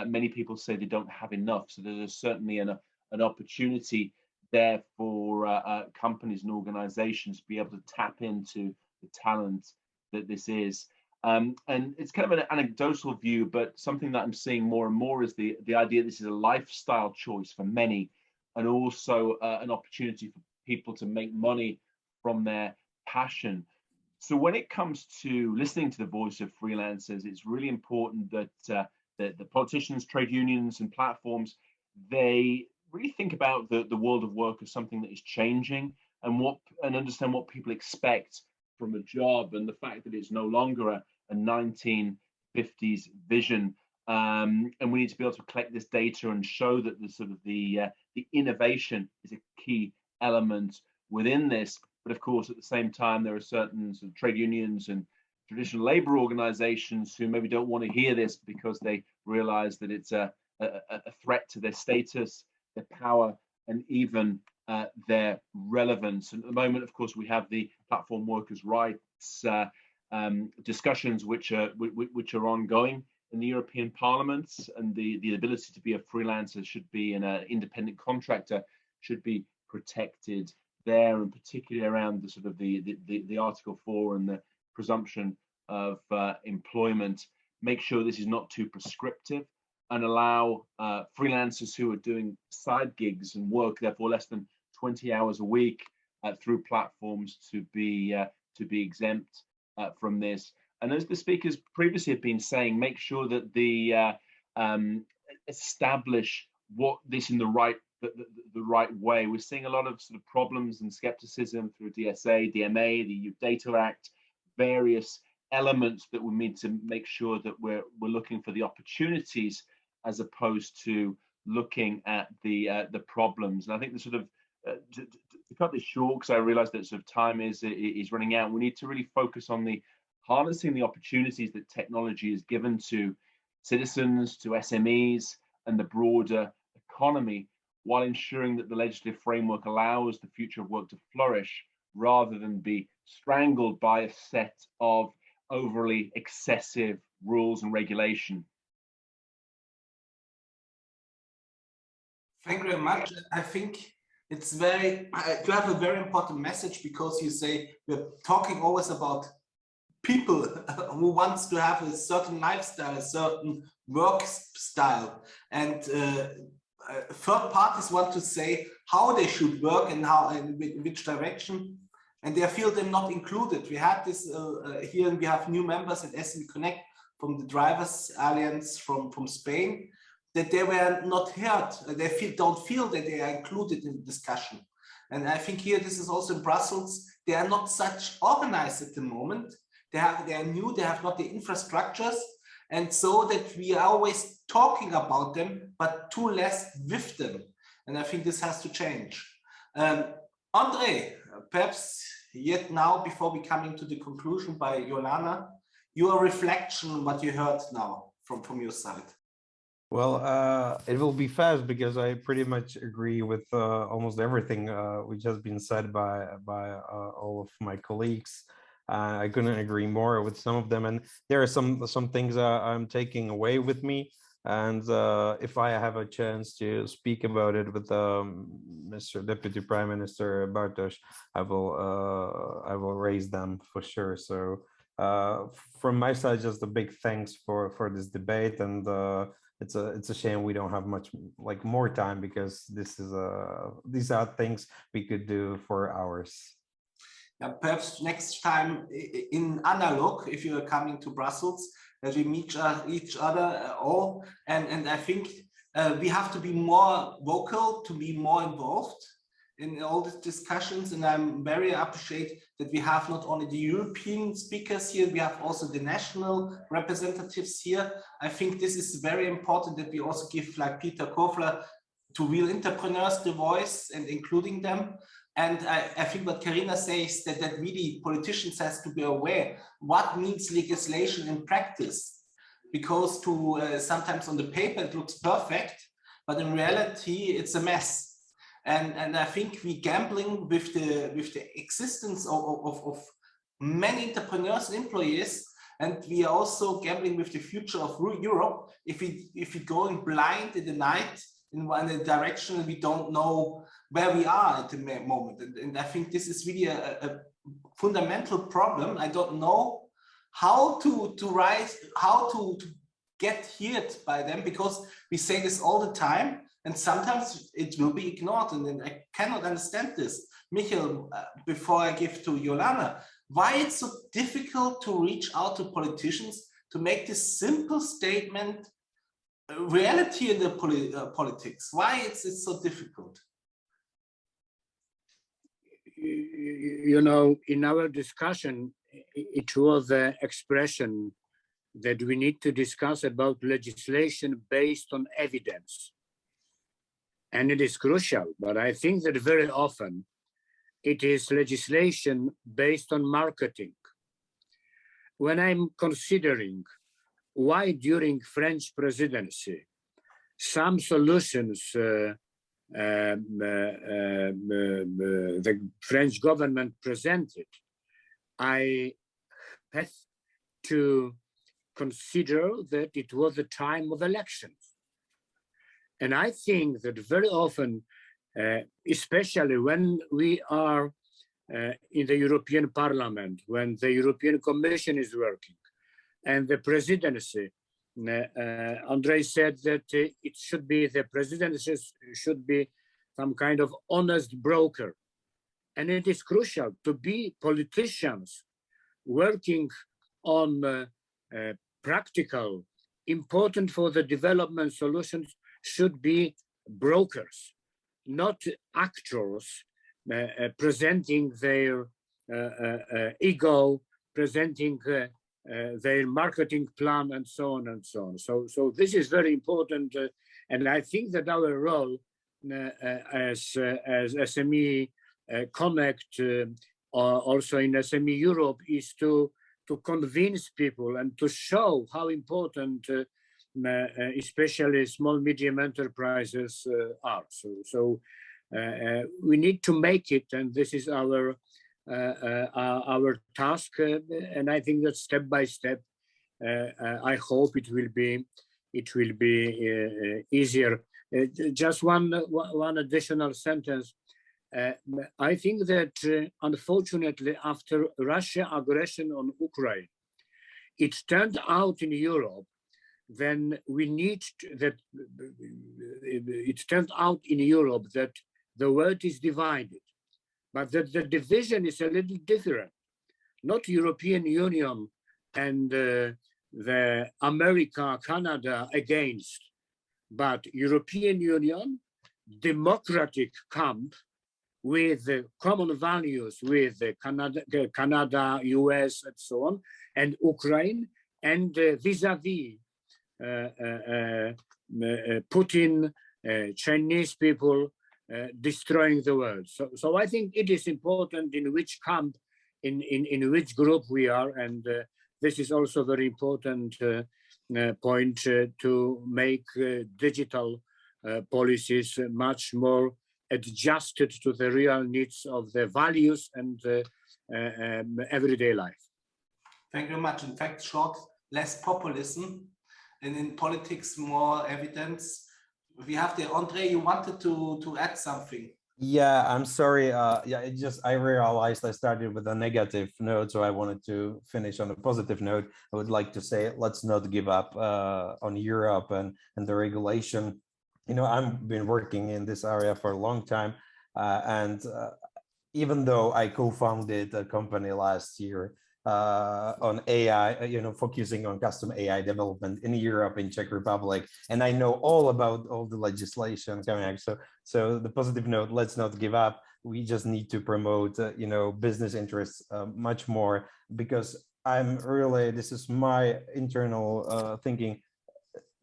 Many people say they don't have enough, so there's certainly an opportunity there for companies and organizations to be able to tap into the talent that this is. And it's kind of an anecdotal view, but something that I'm seeing more and more is the idea this is a lifestyle choice for many, and also an opportunity for people to make money from their passion. So when it comes to listening to the voice of freelancers, it's really important that the politicians, trade unions, and platforms, they really think about the world of work as something that is changing, and understand what people expect from a job, and the fact that it's no longer a 1950s vision. And we need to be able to collect this data and show that the innovation is a key element within this. But of course, at the same time, there are certain sort of trade unions and traditional labor organizations who maybe don't want to hear this because they realize that it's a threat to their status, their power, and even their relevance. And at the moment, of course, we have the platform workers' rights discussions which are ongoing in the European Parliament, and the ability to be a freelancer should be, and an independent contractor should be protected there, and particularly around the sort of the Article 4 and the presumption of employment. Make sure this is not too prescriptive, and allow freelancers who are doing side gigs and work therefore less than 20 hours a week through platforms to be exempt from this. And as the speakers previously have been saying, make sure that the establish what this in the right way. We're seeing a lot of sort of problems and skepticism through DSA, DMA, the EU Data Act, various elements that we need to make sure that we're looking for the opportunities as opposed to looking at the problems. And I think the sort of to cut this short, because I realize that sort of time is running out, we need to really focus on the harnessing the opportunities that technology is given to citizens, to SMEs, and the broader economy, while ensuring that the legislative framework allows the future of work to flourish rather than be strangled by a set of overly excessive rules and regulation. Thank you very much. I think it's you have a very important message, because you say we're talking always about people who wants to have a certain lifestyle, a certain work style, and third parties want to say how they should work and how and in which direction, and they feel they're not included. We had this here, and we have new members at SME Connect from the Drivers Alliance from Spain, that they were not heard. They don't feel that they are included in the discussion. And I think here, this is also in Brussels, they are not such organized at the moment. They are new, they have not the infrastructures, and so that we are always talking about them, but too less with them. And I think this has to change. Ondrej, perhaps yet now, before we come into the conclusion by Jolana, your reflection on what you heard now from your side. Well, it will be fast because I pretty much agree with almost everything which has been said by all of my colleagues. I couldn't agree more with some of them, and there are some things I'm taking away with me. And if I have a chance to speak about it with Mr. Deputy Prime Minister Bartosz, I will raise them for sure. So from my side, just a big thanks for this debate, and it's a shame we don't have much more time, because these are things we could do for hours. Perhaps next time in analog, if you are coming to Brussels, that we meet each other all, and I think we have to be more vocal, to be more involved in all these discussions. And I'm very appreciate that we have not only the European speakers here, we have also the national representatives here. I think this is very important, that we also give, like Peter Kofler, to real entrepreneurs the voice and including them. And I think what Karina says, that really politicians has to be aware what means legislation in practice, because sometimes on the paper it looks perfect, but in reality it's a mess. And I think we gambling with the existence of many entrepreneurs and employees, and we are also gambling with the future of Europe if we going blind in the night in one direction and we don't know where we are at the moment. And I think this is really a fundamental problem. I don't know how to get heard by them, because we say this all the time and sometimes it will be ignored, and then I cannot understand this. Michal, before I give to Jolana, why it's so difficult to reach out to politicians to make this simple statement reality in the politics? Why it's so difficult? You know, in our discussion, it was the expression that we need to discuss about legislation based on evidence. And it is crucial, but I think that very often it is legislation based on marketing. When I'm considering why during French presidency, some solutions the French government presented, I had to consider that it was a time of elections. And I think that very often, especially when we are in the European Parliament, when the European Commission is working, and the presidency, Ondrej said that it should be, the presidency should be some kind of honest broker. And it is crucial to be politicians working on practical, important for the development solutions, should be brokers, not actors presenting their ego, presenting their marketing plan, and so on and so on. So this is very important, and I think that our role as SME Connect, also in SME Europe, is to convince people and to show how important especially small medium enterprises are. So we need to make it, and this is our task, and I think that step by step, I hope it will be easier. Just one additional sentence. I think that unfortunately, after Russia aggression on Ukraine, it turned out in Europe then we need that it turned out in Europe that the world is divided, but that the division is a little different. Not European Union and the America, Canada against, but European Union, democratic camp with common values with Canada, US, and so on, and Ukraine, and vis-a-vis Putin, Chinese people destroying the world. So I think it is important in which camp, in which group we are, and this is also very important point to make digital policies much more adjusted to the real needs of the values and everyday life. Thank you very much. In fact, short, less populism, and in politics, more evidence. We have the Ondrej, you wanted to add something. Yeah, I'm sorry. Yeah, I realized I started with a negative note, so I wanted to finish on a positive note. I would like to say, let's not give up on Europe and the regulation. You know, I've been working in this area for a long time, and even though I co-founded a company last year on AI, you know, focusing on custom AI development in Europe, in Czech Republic, and I know all about all the legislation coming out. So the positive note: let's not give up. We just need to promote, you know, business interests much more, because this is my internal thinking.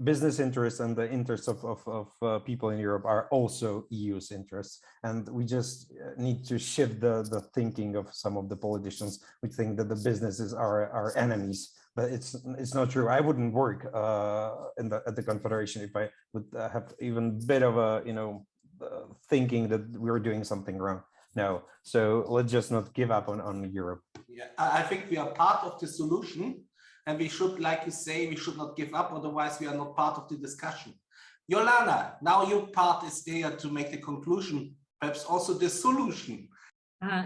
Business interests and the interests of people in Europe are also EU's interests, and we just need to shift the thinking of some of the politicians. We think that the businesses are our enemies, but it's not true. I wouldn't work at the Confederation if I would have even bit of a thinking that we were doing something wrong. No, so let's just not give up on Europe. Yeah, I think we are part of the solution. And we should, like you say, we should not give up, otherwise we are not part of the discussion. Jolana, now your part is there to make the conclusion, perhaps also the solution.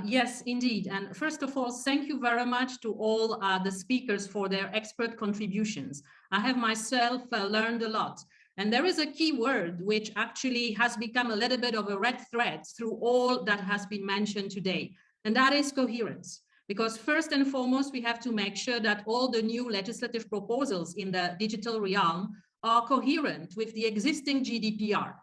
Yes, indeed. And first of all, thank you very much to all the speakers for their expert contributions. I have myself learned a lot. And there is a key word which actually has become a little bit of a red thread through all that has been mentioned today, and that is coherence. Because first and foremost, we have to make sure that all the new legislative proposals in the digital realm are coherent with the existing GDPR.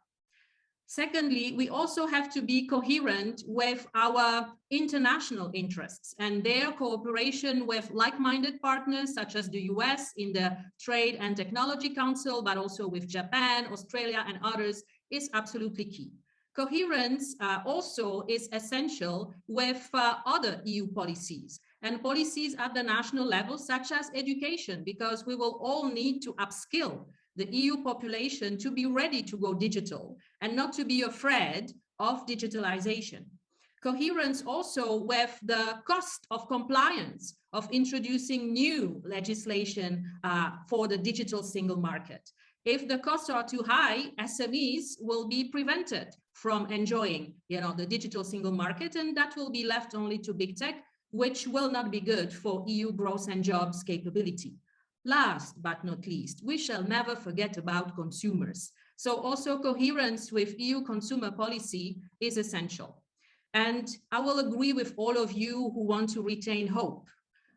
Secondly, we also have to be coherent with our international interests and their cooperation with like-minded partners such as the US in the Trade and Technology Council, but also with Japan, Australia, and others is absolutely key. Coherence also is essential with other EU policies and policies at the national level, such as education, because we will all need to upskill the EU population to be ready to go digital and not to be afraid of digitalization. Coherence also with the cost of compliance of introducing new legislation for the digital single market. If the costs are too high, SMEs will be prevented from enjoying, the digital single market, and that will be left only to big tech, which will not be good for EU growth and jobs capability. Last but not least, we shall never forget about consumers. So also coherence with EU consumer policy is essential. And I will agree with all of you who want to retain hope.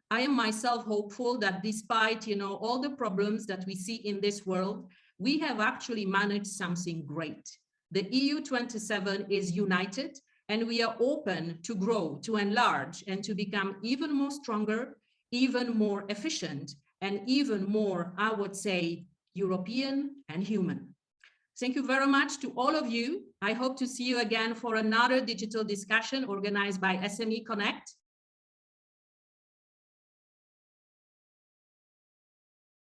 I am myself hopeful that despite, all the problems that we see in this world, we have actually managed something great. The EU 27 is united, and we are open to grow, to enlarge, and to become even more stronger, even more efficient, and even more, I would say, European and human. Thank you very much to all of you. I hope to see you again for another digital discussion organized by SME Connect.